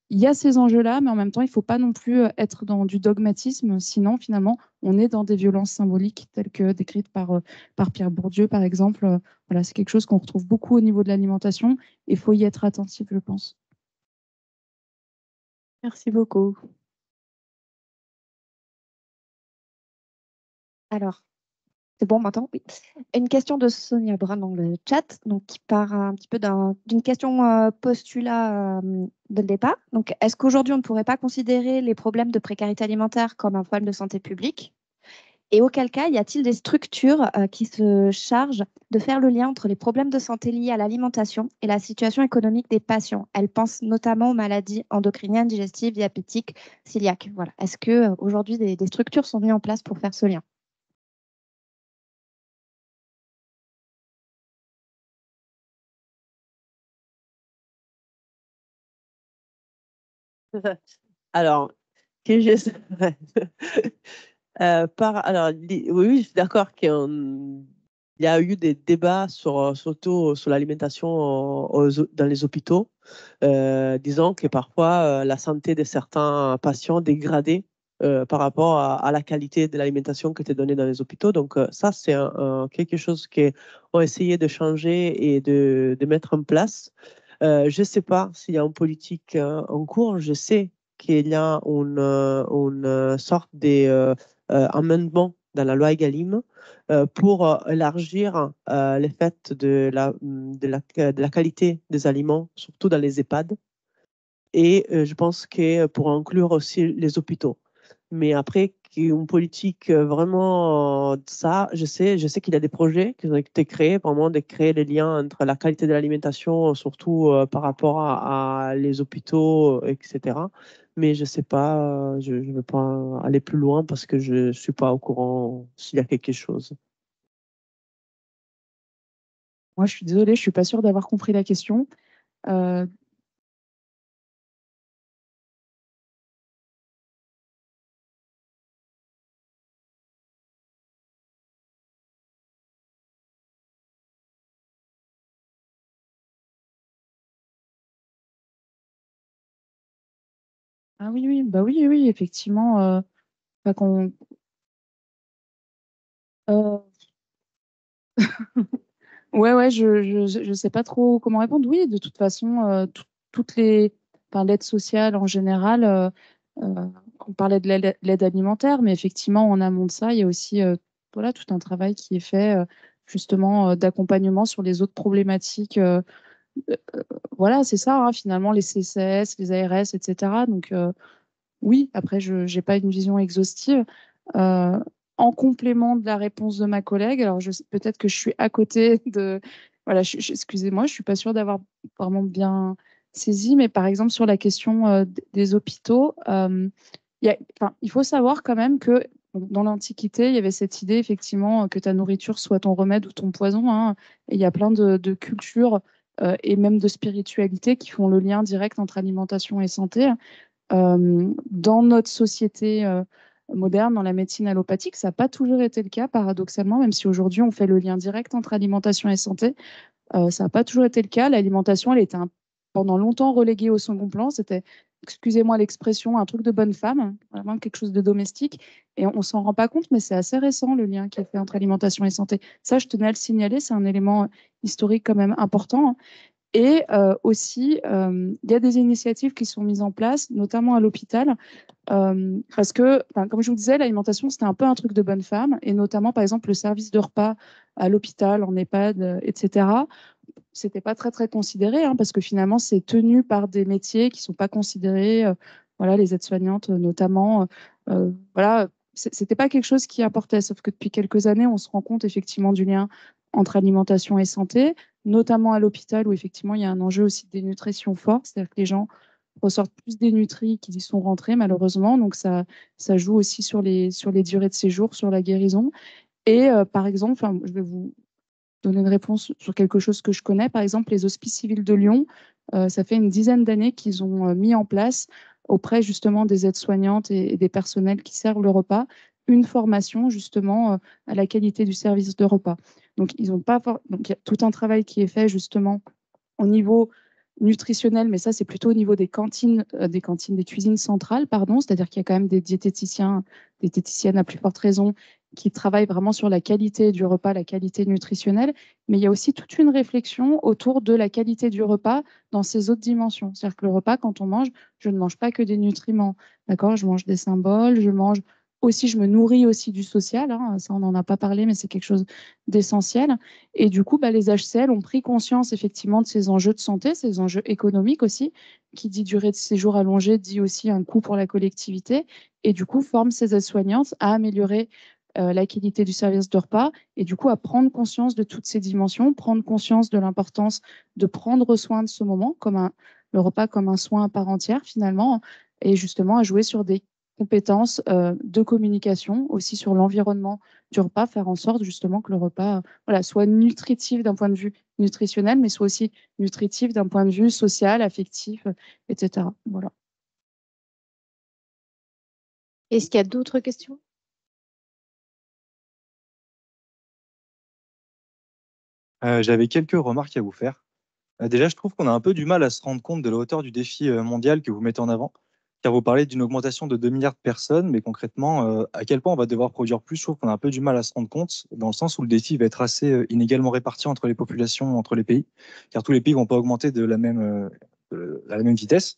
il y a ces enjeux-là, mais en même temps, il ne faut pas non plus être dans du dogmatisme, sinon finalement, on est dans des violences symboliques telles que décrites par Pierre Bourdieu, par exemple. Voilà, c'est quelque chose qu'on retrouve beaucoup au niveau de l'alimentation et il faut y être attentif, je pense. Merci beaucoup. Alors, c'est bon maintenant? Oui. Une question de Sonia Brun dans le chat, donc qui part un petit peu d'une question postulat de départ. Donc, est-ce qu'aujourd'hui, on ne pourrait pas considérer les problèmes de précarité alimentaire comme un problème de santé publique? Et auquel cas, y a-t-il des structures qui se chargent de faire le lien entre les problèmes de santé liés à l'alimentation et la situation économique des patients? Elle pense notamment aux maladies endocriniennes, digestives, diabétiques, cœliaques. Voilà. Est-ce que aujourd'hui des structures sont mises en place pour faire ce lien? Alors, que je... Alors, oui, je suis d'accord qu'il y a eu des débats surtout sur l'alimentation dans les hôpitaux. Disons que parfois, la santé de certains patients dégradée par rapport à la qualité de l'alimentation qui était donnée dans les hôpitaux. Donc, ça, c'est quelque chose qu'on a essayé de changer et de mettre en place. Je ne sais pas s'il y a une politique en cours. Je sais qu'il y a une sorte d'amendement dans la loi Egalim pour élargir l'effet de la qualité des aliments, surtout dans les EHPAD. Et je pense que pour inclure aussi les hôpitaux. Mais après, une politique vraiment ça, je sais qu'il y a des projets qui ont été créés, vraiment de créer les liens entre la qualité de l'alimentation, surtout par rapport à les hôpitaux, etc. Mais je sais pas, je ne veux pas aller plus loin parce que je ne suis pas au courant s'il y a quelque chose. Moi, je suis désolée, je suis pas sûre d'avoir compris la question. Euh, Ah oui, oui, bah oui, oui, effectivement. Pas qu'on, euh, Ouais, ouais, je sais pas trop comment répondre. Oui, de toute façon, toutes les, enfin, l'aide sociale en général, on parlait de l'aide alimentaire, mais effectivement, en amont de ça, il y a aussi voilà, tout un travail qui est fait justement d'accompagnement sur les autres problématiques. Voilà, c'est ça, hein, finalement, les CCS, les ARS, etc. Donc, oui, après, je n'ai pas une vision exhaustive. Euh, En complément de la réponse de ma collègue, alors peut-être que je suis à côté de... Voilà, excusez-moi, je suis pas sûre d'avoir vraiment bien saisi, mais par exemple sur la question des hôpitaux, enfin, il faut savoir quand même que dans l'Antiquité, il y avait cette idée effectivement que ta nourriture soit ton remède ou ton poison, hein, et il y a plein de cultures et même de spiritualités qui font le lien direct entre alimentation et santé. Dans notre société moderne, dans la médecine allopathique, ça n'a pas toujours été le cas, paradoxalement, même si aujourd'hui on fait le lien direct entre alimentation et santé. Ça n'a pas toujours été le cas. L'alimentation, elle était pendant longtemps reléguée au second plan. C'était, excusez-moi l'expression, un truc de bonne femme, vraiment quelque chose de domestique. Et on s'en rend pas compte, mais c'est assez récent le lien qui est fait entre alimentation et santé. Ça, je tenais à le signaler, c'est un élément historique quand même important, hein. Et aussi, il y a des initiatives qui sont mises en place, notamment à l'hôpital, parce que, comme je vous disais, l'alimentation, c'était un peu un truc de bonne femme, et notamment, par exemple, le service de repas à l'hôpital, en EHPAD, etc. C'était pas très, très considéré, hein, parce que finalement, c'est tenu par des métiers qui sont pas considérés, voilà, les aides-soignantes notamment, voilà, c'était pas quelque chose qui importait, sauf que depuis quelques années, on se rend compte effectivement du lien entre alimentation et santé, notamment à l'hôpital où effectivement il y a un enjeu aussi de dénutrition fort, c'est-à-dire que les gens ressortent plus dénutris qu'ils y sont rentrés malheureusement, donc ça joue aussi sur les durées de séjour, sur la guérison. Et par exemple, je vais vous donner une réponse sur quelque chose que je connais. Par exemple, les hospices civils de Lyon, ça fait une dizaine d'années qu'ils ont mis en place auprès justement des aides-soignantes et des personnels qui servent le repas une formation justement à la qualité du service de repas. Donc, ils ont pas donc il y a tout un travail qui est fait justement au niveau nutritionnel, mais ça, c'est plutôt au niveau des cantines, des cuisines centrales, pardon. C'est-à-dire qu'il y a quand même des diététiciens, des diététiciennes à plus forte raison, qui travaillent vraiment sur la qualité du repas, la qualité nutritionnelle. Mais il y a aussi toute une réflexion autour de la qualité du repas dans ses autres dimensions. C'est-à-dire que le repas, quand on mange, je ne mange pas que des nutriments. D'accord? Je mange des symboles, je mange aussi, je me nourris aussi du social, hein. Ça, on n'en a pas parlé, mais c'est quelque chose d'essentiel. Et du coup, les HCL ont pris conscience effectivement de ces enjeux de santé, ces enjeux économiques aussi. Qui dit durée de séjour allongée dit aussi un coût pour la collectivité. Et du coup, forment ces aides-soignantes à améliorer la qualité du service de repas et du coup à prendre conscience de toutes ces dimensions, prendre conscience de l'importance de prendre soin de ce moment, le repas comme un soin à part entière finalement, et justement à jouer sur des compétences de communication, aussi sur l'environnement du repas, faire en sorte justement que le repas voilà, soit nutritif d'un point de vue nutritionnel, mais soit aussi nutritif d'un point de vue social, affectif, etc. Voilà. Est-ce qu'il y a d'autres questions? J'avais quelques remarques à vous faire. Déjà, je trouve qu'on a un peu du mal à se rendre compte de la hauteur du défi mondial que vous mettez en avant, car vous parlez d'une augmentation de 2 milliards de personnes, mais concrètement, à quel point on va devoir produire plus, je trouve qu'on a un peu du mal à se rendre compte, dans le sens où le défi va être assez inégalement réparti entre les populations, entre les pays, car tous les pays ne vont pas augmenter à la même vitesse.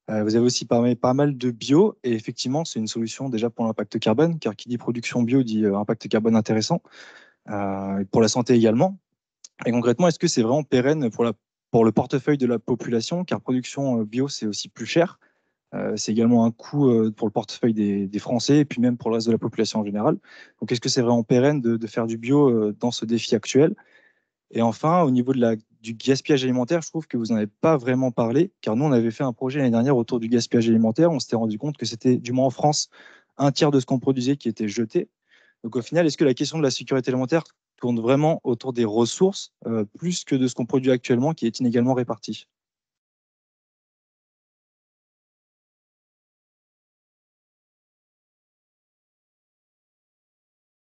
Vous avez aussi parlé pas mal de bio, et effectivement, c'est une solution déjà pour l'impact carbone, car qui dit production bio dit impact carbone intéressant, et pour la santé également. Et concrètement, est-ce que c'est vraiment pérenne pour le portefeuille de la population, car production bio, c'est aussi plus cher. C'est également un coût pour le portefeuille des Français, et puis même pour le reste de la population en général. Donc, est-ce que c'est vraiment pérenne de faire du bio dans ce défi actuel? Et enfin, au niveau du gaspillage alimentaire, je trouve que vous n'en avez pas vraiment parlé, car nous, on avait fait un projet l'année dernière autour du gaspillage alimentaire. On s'était rendu compte que c'était, du moins en France, un tiers de ce qu'on produisait qui était jeté. Donc, au final, est-ce que la question de la sécurité alimentaire tourne vraiment autour des ressources, plus que de ce qu'on produit actuellement, qui est inégalement réparti?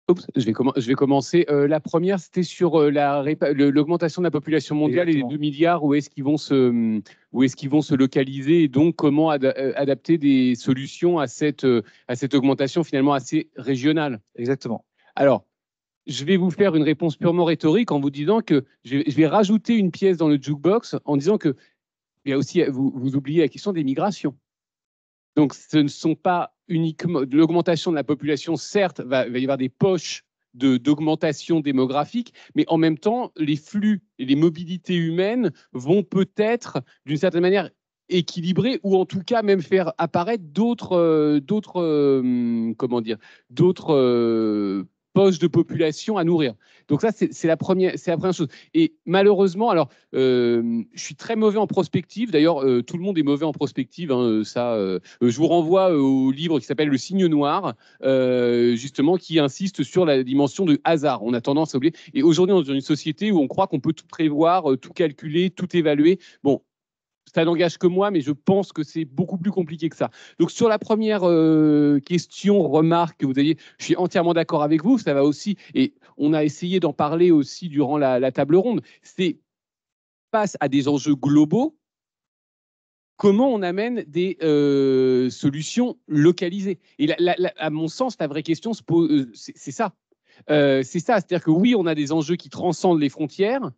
Oups, je vais commencer. La première, c'était sur l'augmentation de la population mondiale. Exactement. Et les 2 milliards, où est-ce qu'ils vont se localiser, et donc comment adapter des solutions à cette augmentation finalement assez régionale. Exactement. Alors, je vais vous faire une réponse purement rhétorique en vous disant que je vais rajouter une pièce dans le jukebox en disant que il y a aussi, vous oubliez la question des migrations. Donc, ce ne sont pas uniquement de l'augmentation de la population. Certes, il va y avoir des poches d'augmentation démographique, mais en même temps, les flux et les mobilités humaines vont peut-être, d'une certaine manière, équilibrer, ou en tout cas même faire apparaître d'autres poches de population à nourrir. Donc ça, c'est la première chose. Et malheureusement, alors, je suis très mauvais en prospective. D'ailleurs, tout le monde est mauvais en prospective. Hein, je vous renvoie au livre qui s'appelle Le Signe Noir, justement, qui insiste sur la dimension de hasard. On a tendance à oublier. Et aujourd'hui, on est dans une société où on croit qu'on peut tout prévoir, tout calculer, tout évaluer. Bon, ça n'engage que moi, mais je pense que c'est beaucoup plus compliqué que ça. Donc, sur la première question, remarque que vous aviez, je suis entièrement d'accord avec vous. Ça va aussi, et on a essayé d'en parler aussi durant la table ronde, c'est face à des enjeux globaux, comment on amène des solutions localisées. Et à mon sens, la vraie question se pose, c'est ça. C'est ça, c'est-à-dire que oui, on a des enjeux qui transcendent les frontières,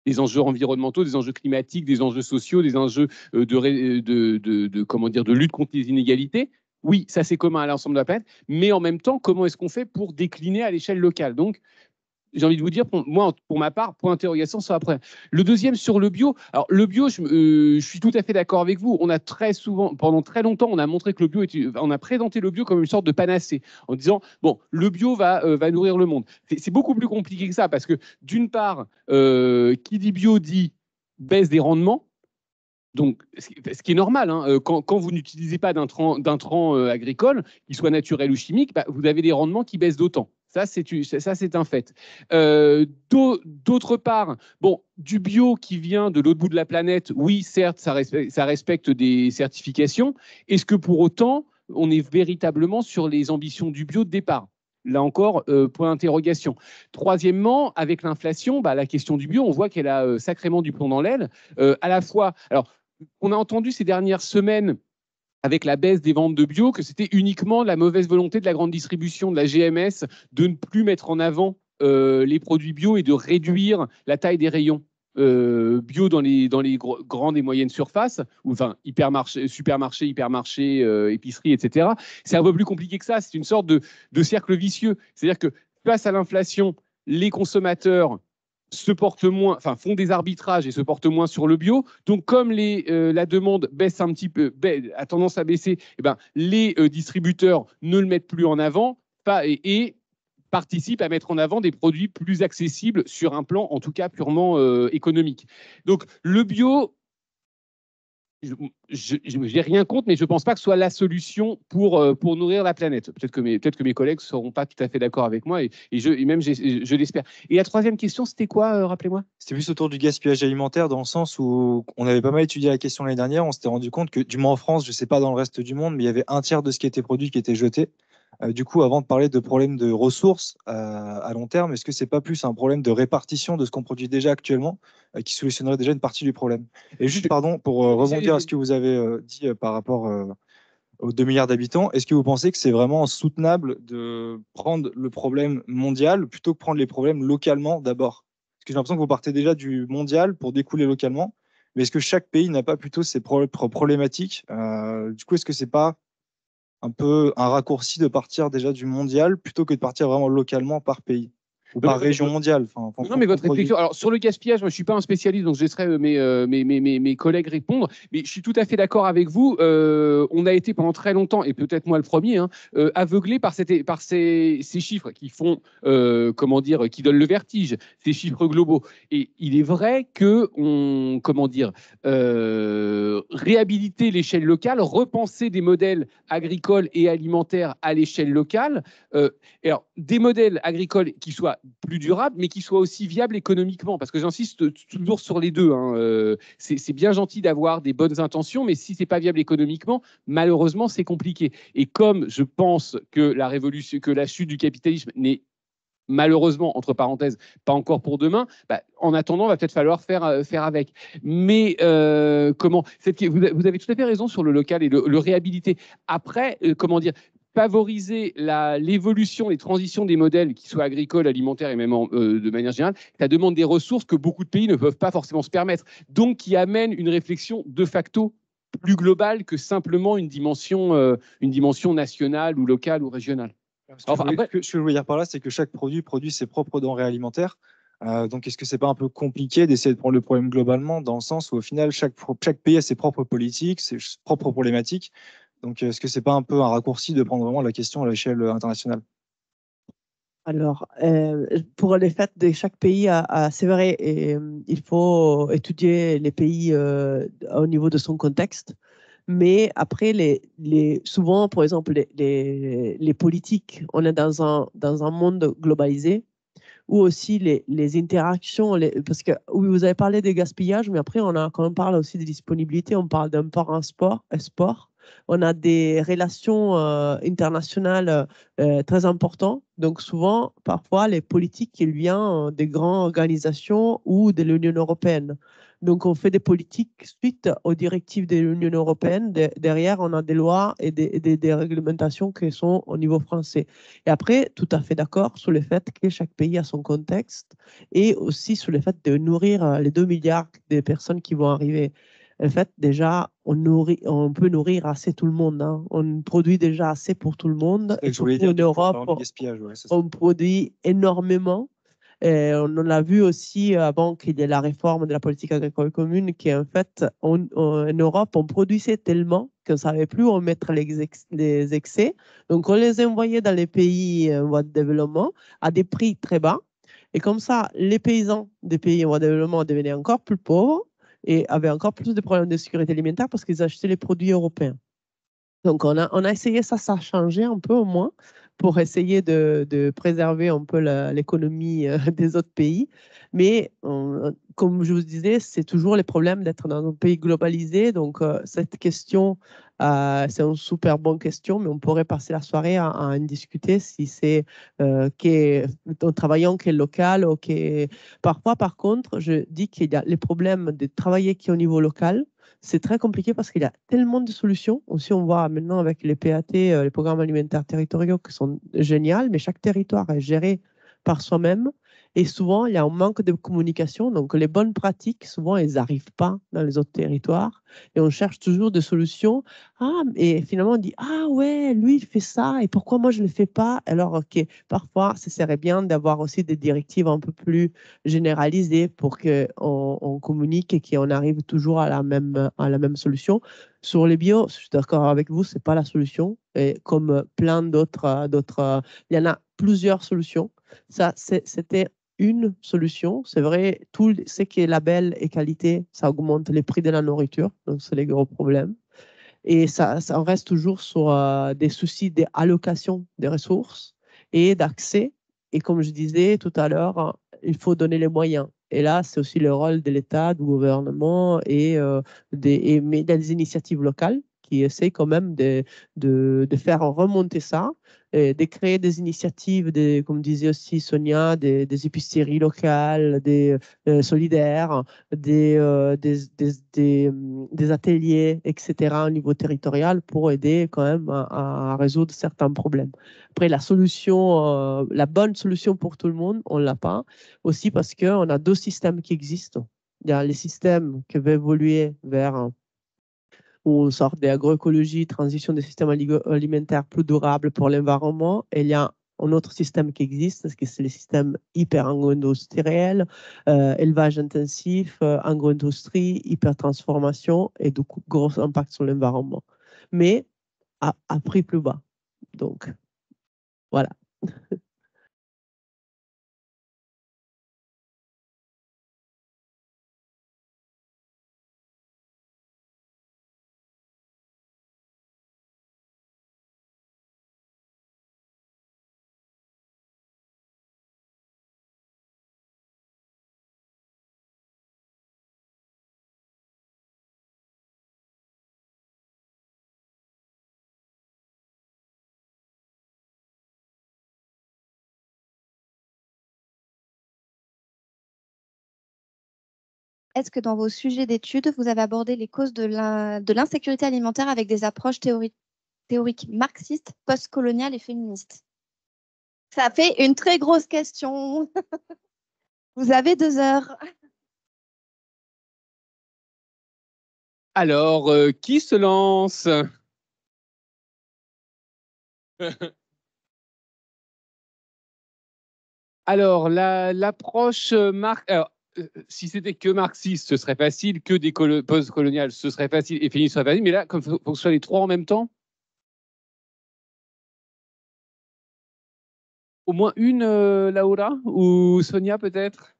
des enjeux environnementaux, des enjeux climatiques, des enjeux sociaux, des enjeux de lutte contre les inégalités. Oui, ça c'est commun à l'ensemble de la planète, mais en même temps, comment est-ce qu'on fait pour décliner à l'échelle locale? Donc, j'ai envie de vous dire, pour ma part, point d'interrogation sur après. Le deuxième, sur le bio. Alors, le bio, je suis tout à fait d'accord avec vous. On a très souvent, pendant très longtemps, on a montré que on a présenté le bio comme une sorte de panacée, en disant, bon, le bio va nourrir le monde. C'est beaucoup plus compliqué que ça, parce que d'une part, qui dit bio dit baisse des rendements. Donc, ce qui est normal, hein, quand vous n'utilisez pas d'intrants agricoles, qu'ils soient naturels ou chimiques, bah, vous avez des rendements qui baissent d'autant. Ça, c'est un fait. D'autre part, bon, du bio qui vient de l'autre bout de la planète, oui, certes, ça respecte des certifications. Est-ce que pour autant, on est véritablement sur les ambitions du bio de départ? Là encore, point d'interrogation. Troisièmement, avec l'inflation, bah, la question du bio, on voit qu'elle a sacrément du plomb dans l'aile. À la fois, alors, on a entendu ces dernières semaines, avec la baisse des ventes de bio, que c'était uniquement la mauvaise volonté de la grande distribution, de la GMS, de ne plus mettre en avant les produits bio et de réduire la taille des rayons bio dans les grandes et moyennes surfaces, ou enfin supermarchés, hypermarchés, épiceries, etc. C'est un peu plus compliqué que ça. C'est une sorte de cercle vicieux. C'est-à-dire que face à l'inflation, les consommateurs se portent moins, enfin font des arbitrages et se portent moins sur le bio. Donc, comme la demande baisse un petit peu, a tendance à baisser, eh ben, les distributeurs ne le mettent plus en avant et participent à mettre en avant des produits plus accessibles sur un plan, en tout cas, purement économique. Donc, le bio, je n'ai rien contre, mais je ne pense pas que ce soit la solution pour nourrir la planète. Peut-être que mes collègues ne seront pas tout à fait d'accord avec moi, et même je l'espère. Et la troisième question, c'était quoi, rappelez-moi? C'était plus autour du gaspillage alimentaire, dans le sens où on avait pas mal étudié la question l'année dernière. On s'était rendu compte que, du moins en France, je ne sais pas dans le reste du monde, mais il y avait un tiers de ce qui était produit qui était jeté. Du coup, avant de parler de problèmes de ressources à long terme, est-ce que c'est pas plus un problème de répartition de ce qu'on produit déjà actuellement qui solutionnerait déjà une partie du problème? Et juste, pardon, pour rebondir à ce que vous avez dit par rapport aux 2 milliards d'habitants, est-ce que vous pensez que c'est vraiment soutenable de prendre le problème mondial plutôt que prendre les problèmes localement d'abord? Parce que j'ai l'impression que vous partez déjà du mondial pour découler localement, mais est-ce que chaque pays n'a pas plutôt ses propres problématiques? Du coup, est-ce que c'est pas un peu un raccourci de partir déjà du mondial plutôt que de partir vraiment localement par pays ou par région mondiale? Non, mais votre réflexion. Alors, sur le gaspillage, moi, je ne suis pas un spécialiste, donc je laisserai mes collègues répondre. Mais je suis tout à fait d'accord avec vous. On a été pendant très longtemps, et peut-être moi le premier, aveuglé par ces chiffres qui font, comment dire, qui donnent le vertige, ces chiffres globaux. Et il est vrai que réhabiliter l'échelle locale, repenser des modèles agricoles et alimentaires à l'échelle locale. Et alors, des modèles agricoles qui soient plus durables, mais qui soient aussi viables économiquement. Parce que j'insiste toujours sur les deux. C'est bien gentil d'avoir des bonnes intentions, mais si ce n'est pas viable économiquement, malheureusement, c'est compliqué. Et comme je pense que la chute du capitalisme n'est malheureusement, entre parenthèses, pas encore pour demain, en attendant, il va peut-être falloir faire avec. Mais vous avez tout à fait raison sur le local et le réhabiliter. Après, favoriser l'évolution, les transitions des modèles, qui soient agricoles, alimentaires et même de manière générale, ça demande des ressources que beaucoup de pays ne peuvent pas forcément se permettre. Donc, qui amène une réflexion de facto plus globale que simplement une dimension nationale ou locale ou régionale. Ce que je voulais dire par là, c'est que chaque produit produit ses propres denrées alimentaires. Donc, est-ce que c'est pas un peu compliqué d'essayer de prendre le problème globalement, dans le sens où, au final, chaque pays a ses propres politiques, ses propres problématiques. Donc, est-ce que c'est pas un peu un raccourci de prendre vraiment la question à l'échelle internationale? Alors, pour les faits de chaque pays, c'est vrai, il faut étudier les pays au niveau de son contexte. Mais après, souvent, par exemple, les politiques, on est dans un monde globalisé où aussi les interactions, parce que oui, vous avez parlé des gaspillages, mais après, quand on parle aussi des disponibilités, on parle d'un port en sport. On a des relations internationales très importantes. Donc souvent, parfois, les politiques, ils viennent des grandes organisations ou de l'Union européenne. Donc, on fait des politiques suite aux directives de l'Union européenne. Derrière, on a des lois et des réglementations qui sont au niveau français. Et après, tout à fait d'accord sur le fait que chaque pays a son contexte et aussi sur le fait de nourrir les 2 milliards de personnes qui vont arriver. En fait, déjà, on peut nourrir assez tout le monde. On produit déjà assez pour tout le monde. Et surtout en Europe, on produit énormément. Et on l'a vu aussi avant qu'il y ait la réforme de la politique agricole commune, qui en fait, en Europe, on produisait tellement qu'on ne savait plus où mettre les excès. Donc, on les envoyait dans les pays en voie de développement à des prix très bas. Et comme ça, les paysans des pays en voie de développement devenaient encore plus pauvres et avaient encore plus de problèmes de sécurité alimentaire parce qu'ils achetaient les produits européens. Donc, on a essayé ça a changé un peu au moins pour essayer de préserver un peu l'économie des autres pays. Mais comme je vous disais, c'est toujours les problèmes d'être dans un pays globalisé. Donc, cette question, c'est une super bonne question, mais on pourrait passer la soirée à en discuter si c'est en travaillant qui est local ou qui est... Parfois, par contre, je dis qu'il y a les problèmes de travailler qui est au niveau local. C'est très compliqué parce qu'il y a tellement de solutions. Aussi, on voit maintenant avec les PAT, les programmes alimentaires territoriaux, qui sont géniaux, mais chaque territoire est géré par soi-même. Et souvent, il y a un manque de communication. Donc, les bonnes pratiques, souvent, elles n'arrivent pas dans les autres territoires. Et on cherche toujours des solutions. Et finalement, on dit, ah ouais, lui, il fait ça. Et pourquoi moi, je ne le fais pas? Alors, parfois, ça serait bien d'avoir aussi des directives un peu plus généralisées pour qu'on communique et qu'on arrive toujours à la même solution. Sur les bio, je suis d'accord avec vous, ce n'est pas la solution. Et comme plein d'autres, il y en a plusieurs solutions. Ça, c'était une solution. C'est vrai, tout ce qui est label et qualité, ça augmente les prix de la nourriture. Donc, c'est les gros problèmes. Et ça reste toujours sur des soucis d'allocation des ressources et d'accès. Et comme je disais tout à l'heure, il faut donner les moyens. Et là, c'est aussi le rôle de l'État, du gouvernement et des initiatives locales qui essaie quand même de faire remonter ça, et de créer des initiatives, comme disait aussi Sonia, des épiceries locales, des solidaires, des ateliers, etc., au niveau territorial pour aider quand même à résoudre certains problèmes. Après, la bonne solution pour tout le monde, on ne l'a pas, aussi parce qu'on a deux systèmes qui existent. Il y a les systèmes qui veulent évoluer vers une sorte d'agroécologie, transition des systèmes alimentaires plus durables pour l'environnement. Et il y a un autre système qui existe, parce que c'est le système hyper-agro-industriel, élevage intensif, agro-industrie, hyper-transformation et du coup, gros impact sur l'environnement. Mais à prix plus bas. Donc, voilà. Est-ce que dans vos sujets d'études, vous avez abordé les causes de l'insécurité alimentaire avec des approches théoriques marxistes, postcoloniales et féministes? Ça fait une très grosse question. Vous avez 2 heures. Alors, qui se lance? Alors, l'approche si c'était que marxiste, ce serait facile, que des post-coloniales, ce serait facile, et féministe, ce serait facile, mais là, comme il faut que ce soit les trois en même temps, au moins une, Laura, ou Sonia peut-être?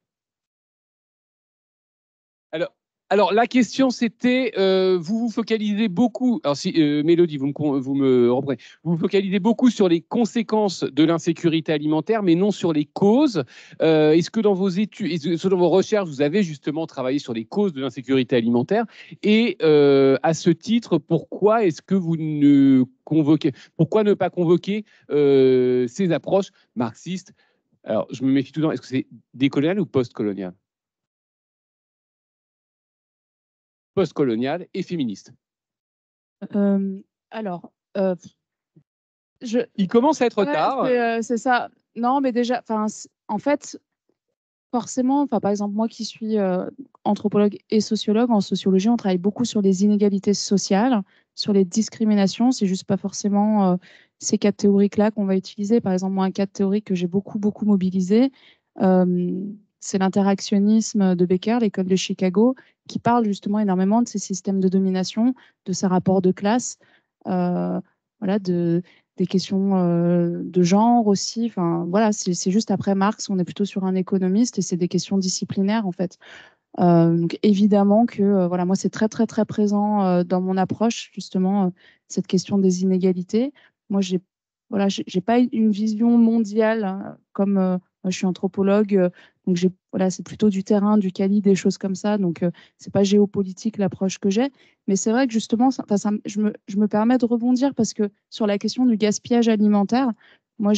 Alors, la question, c'était, vous vous focalisez beaucoup, alors si, Mélodie, vous me reprenez, vous vous focalisez beaucoup sur les conséquences de l'insécurité alimentaire, mais non sur les causes. Est-ce que dans vos études, est-ce que dans vos recherches, vous avez justement travaillé sur les causes de l'insécurité alimentaire? Et à ce titre, pourquoi est-ce que vous pourquoi ne pas convoquer ces approches marxistes? Alors, je me méfie tout le temps, est-ce que c'est décolonial ou post-colonial? Post-colonial et féministe. Alors, il commence à être ouais, tard. C'est ça. Non, mais déjà, en fait, forcément, par exemple, moi qui suis anthropologue et sociologue, en sociologie, on travaille beaucoup sur les inégalités sociales, sur les discriminations. C'est juste pas forcément ces quatre théoriques-là qu'on va utiliser. Par exemple, moi, un cadre théorique que j'ai beaucoup mobilisé, c'est l'interactionnisme de Becker, l'école de Chicago, qui parle justement énormément de ces systèmes de domination, de ces rapports de classe, voilà, des questions de genre aussi. Enfin, voilà, c'est juste après Marx, on est plutôt sur un économiste et c'est des questions disciplinaires en fait. Donc évidemment que voilà, moi c'est très présent dans mon approche justement cette question des inégalités. Moi j'ai pas une vision mondiale comme moi, je suis anthropologue, donc voilà, c'est plutôt du terrain, du quali, des choses comme ça. Donc c'est pas géopolitique l'approche que j'ai, mais c'est vrai que justement, je me permets de rebondir parce que sur la question du gaspillage alimentaire, moi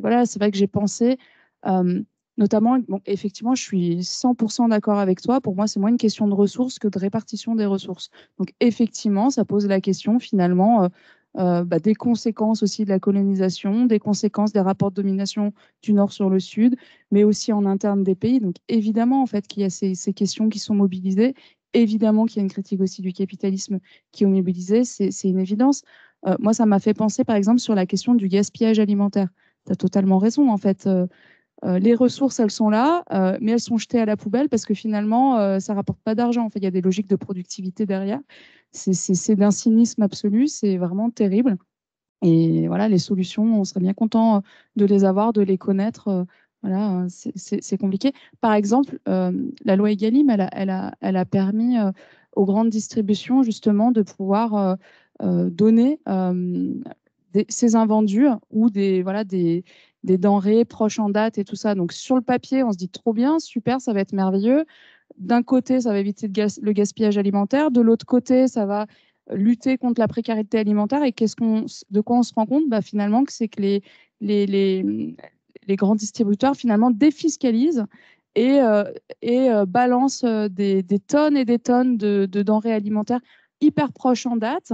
voilà, c'est vrai que j'ai pensé. Notamment, bon, effectivement, je suis 100% d'accord avec toi. Pour moi, c'est moins une question de ressources que de répartition des ressources. Donc, effectivement, ça pose la question, finalement, des conséquences aussi de la colonisation, des conséquences des rapports de domination du Nord sur le Sud, mais aussi en interne des pays. Donc, évidemment, en fait, qu'il y a ces questions qui sont mobilisées. Évidemment qu'il y a une critique aussi du capitalisme qui est mobilisée. C'est une évidence. Moi, ça m'a fait penser, par exemple, sur la question du gaspillage alimentaire. Tu as totalement raison, en fait. Les ressources, elles sont là, mais elles sont jetées à la poubelle parce que finalement, ça ne rapporte pas d'argent. En fait, il y a des logiques de productivité derrière. C'est d'un cynisme absolu, c'est vraiment terrible. Et voilà, les solutions, on serait bien content de les avoir, de les connaître. Voilà, c'est compliqué. Par exemple, la loi Egalim, elle a permis aux grandes distributions justement de pouvoir donner ces invendus ou des denrées proches en date et tout ça. Donc sur le papier, on se dit trop bien, super, ça va être merveilleux. D'un côté, ça va éviter le gaspillage alimentaire. De l'autre côté, ça va lutter contre la précarité alimentaire. Et de quoi on se rend compte? Finalement, que c'est que les grands distributeurs finalement défiscalisent et balancent des tonnes et des tonnes de denrées alimentaires hyper proches en date.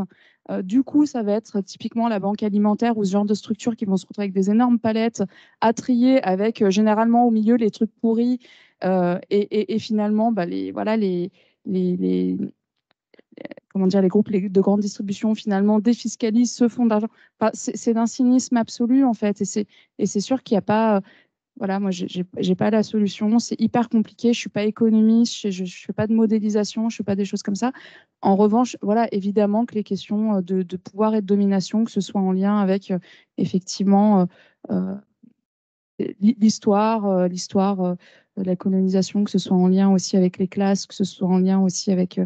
Du coup, ça va être typiquement la banque alimentaire ou ce genre de structures qui vont se retrouver avec des énormes palettes à trier avec généralement au milieu les trucs pourris et finalement les comment dire, les groupes de grande distribution finalement défiscalisent ce fonds d'argent. C'est d'un cynisme absolu en fait et c'est sûr qu'il n'y a pas voilà, moi, j'ai pas la solution. C'est hyper compliqué. Je suis pas économiste. Je fais pas de modélisation. Je fais pas des choses comme ça. En revanche, voilà, évidemment que les questions de pouvoir et de domination, que ce soit en lien avec effectivement l'histoire de la colonisation, que ce soit en lien aussi avec les classes, que ce soit en lien aussi avec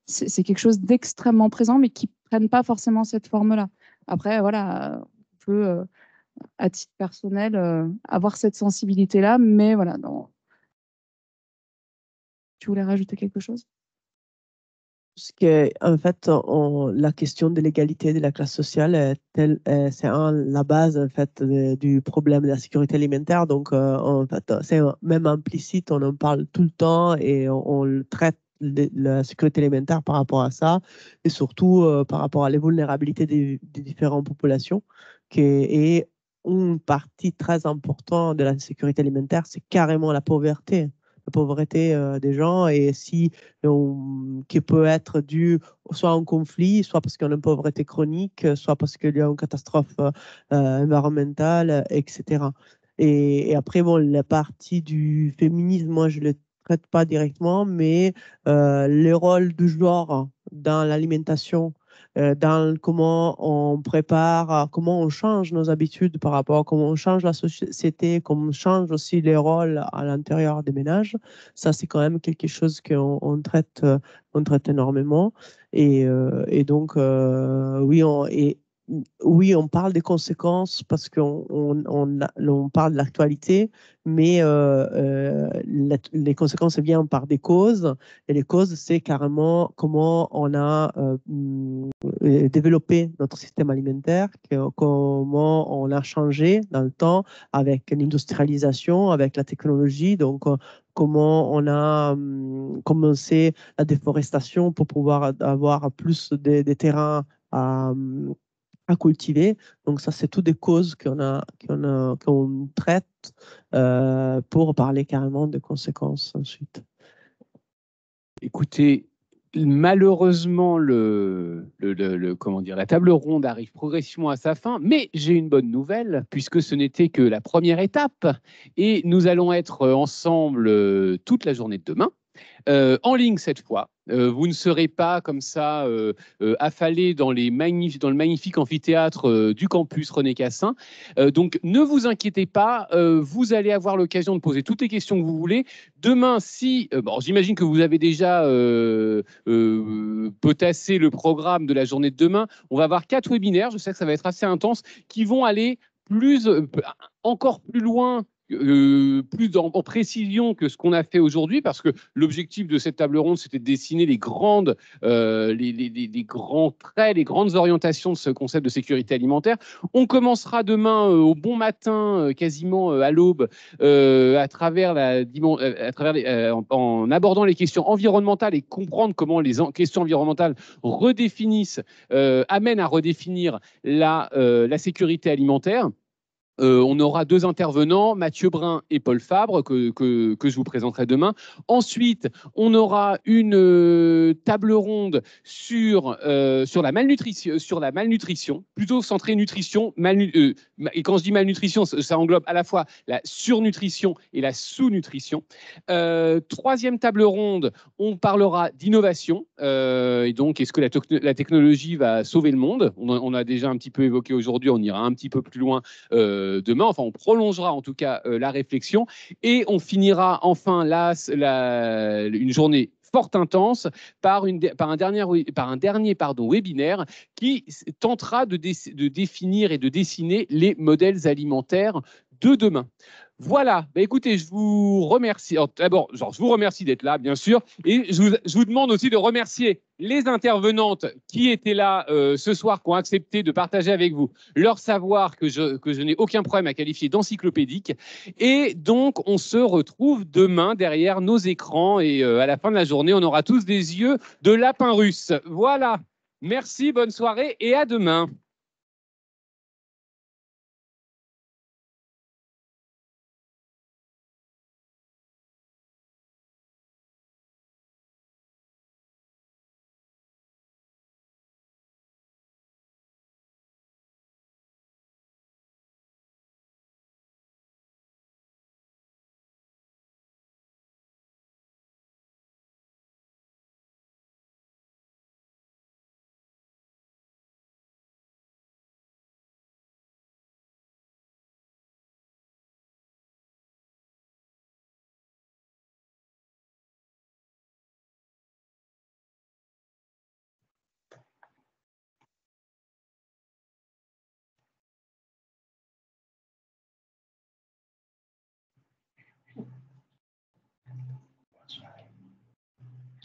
c'est quelque chose d'extrêmement présent, mais qui prennent pas forcément cette forme-là. Après, voilà, on peut à titre personnel, avoir cette sensibilité-là. Mais voilà, tu voulais rajouter quelque chose? Parce que, en fait, la question de l'égalité de la classe sociale, c'est la base en fait, du problème de la sécurité alimentaire. Donc, en fait, c'est même implicite, on en parle tout le temps et on le traite la sécurité alimentaire par rapport à ça et surtout par rapport à les vulnérabilités des différentes populations. Et une partie très importante de la sécurité alimentaire, c'est carrément la pauvreté des gens et qui peut être due soit à un conflit, soit parce qu'il y a une pauvreté chronique, soit parce qu'il y a une catastrophe environnementale, etc. Et après, bon, la partie du féminisme, moi, je ne le traite pas directement, mais le rôle du genre dans l'alimentation, dans comment on prépare, comment on change nos habitudes par rapport à comment on change la société, comment on change aussi les rôles à l'intérieur des ménages. Ça, c'est quand même quelque chose qu'on traite énormément. Et donc, oui, on parle des conséquences parce on parle de l'actualité, mais les conséquences viennent par des causes. Et les causes, c'est carrément comment on a développé notre système alimentaire, comment on a changé dans le temps avec l'industrialisation, avec la technologie. Donc, comment on a commencé la déforestation pour pouvoir avoir plus de terrains à cultiver. Donc, ça, c'est toutes des causes qu'on traite pour parler carrément des conséquences ensuite. Écoutez, malheureusement, comment dire, la table ronde arrive progressivement à sa fin, mais j'ai une bonne nouvelle, puisque ce n'était que la première étape, et nous allons être ensemble toute la journée de demain. En ligne cette fois. Vous ne serez pas comme ça affalés dans le magnifique amphithéâtre du campus René Cassin. Donc ne vous inquiétez pas, vous allez avoir l'occasion de poser toutes les questions que vous voulez. Demain, j'imagine que vous avez déjà potassé le programme de la journée de demain. On va avoir 4 webinaires, je sais que ça va être assez intense, qui vont aller encore plus loin, plus en précision que ce qu'on a fait aujourd'hui, parce que l'objectif de cette table ronde, c'était de dessiner les grands traits, les grandes orientations de ce concept de sécurité alimentaire. On commencera demain au bon matin, quasiment à l'aube, en abordant les questions environnementales et comprendre comment les questions environnementales amènent à redéfinir la sécurité alimentaire. On aura 2 intervenants, Mathieu Brun et Paul Fabre, que je vous présenterai demain. Ensuite, on aura une table ronde sur la malnutrition, plutôt centrée nutrition. Et quand je dis malnutrition, ça englobe à la fois la surnutrition et la sous-nutrition. 3e table ronde, on parlera d'innovation. Et donc, est-ce que la technologie va sauver le monde? On a déjà un petit peu évoqué aujourd'hui, on ira un petit peu plus loin demain. Enfin, on prolongera en tout cas la réflexion et on finira enfin une journée fort intense par un dernier webinaire qui tentera de définir et de dessiner les modèles alimentaires de demain. Voilà, bah, écoutez, je vous remercie. Alors, d'abord, je vous remercie d'être là, bien sûr, et je vous demande aussi de remercier les intervenantes qui étaient là ce soir, qui ont accepté de partager avec vous leur savoir que je n'ai aucun problème à qualifier d'encyclopédique. Et donc, on se retrouve demain derrière nos écrans et à la fin de la journée, on aura tous des yeux de lapin russe. Voilà, merci, bonne soirée et à demain.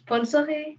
Bonne soirée.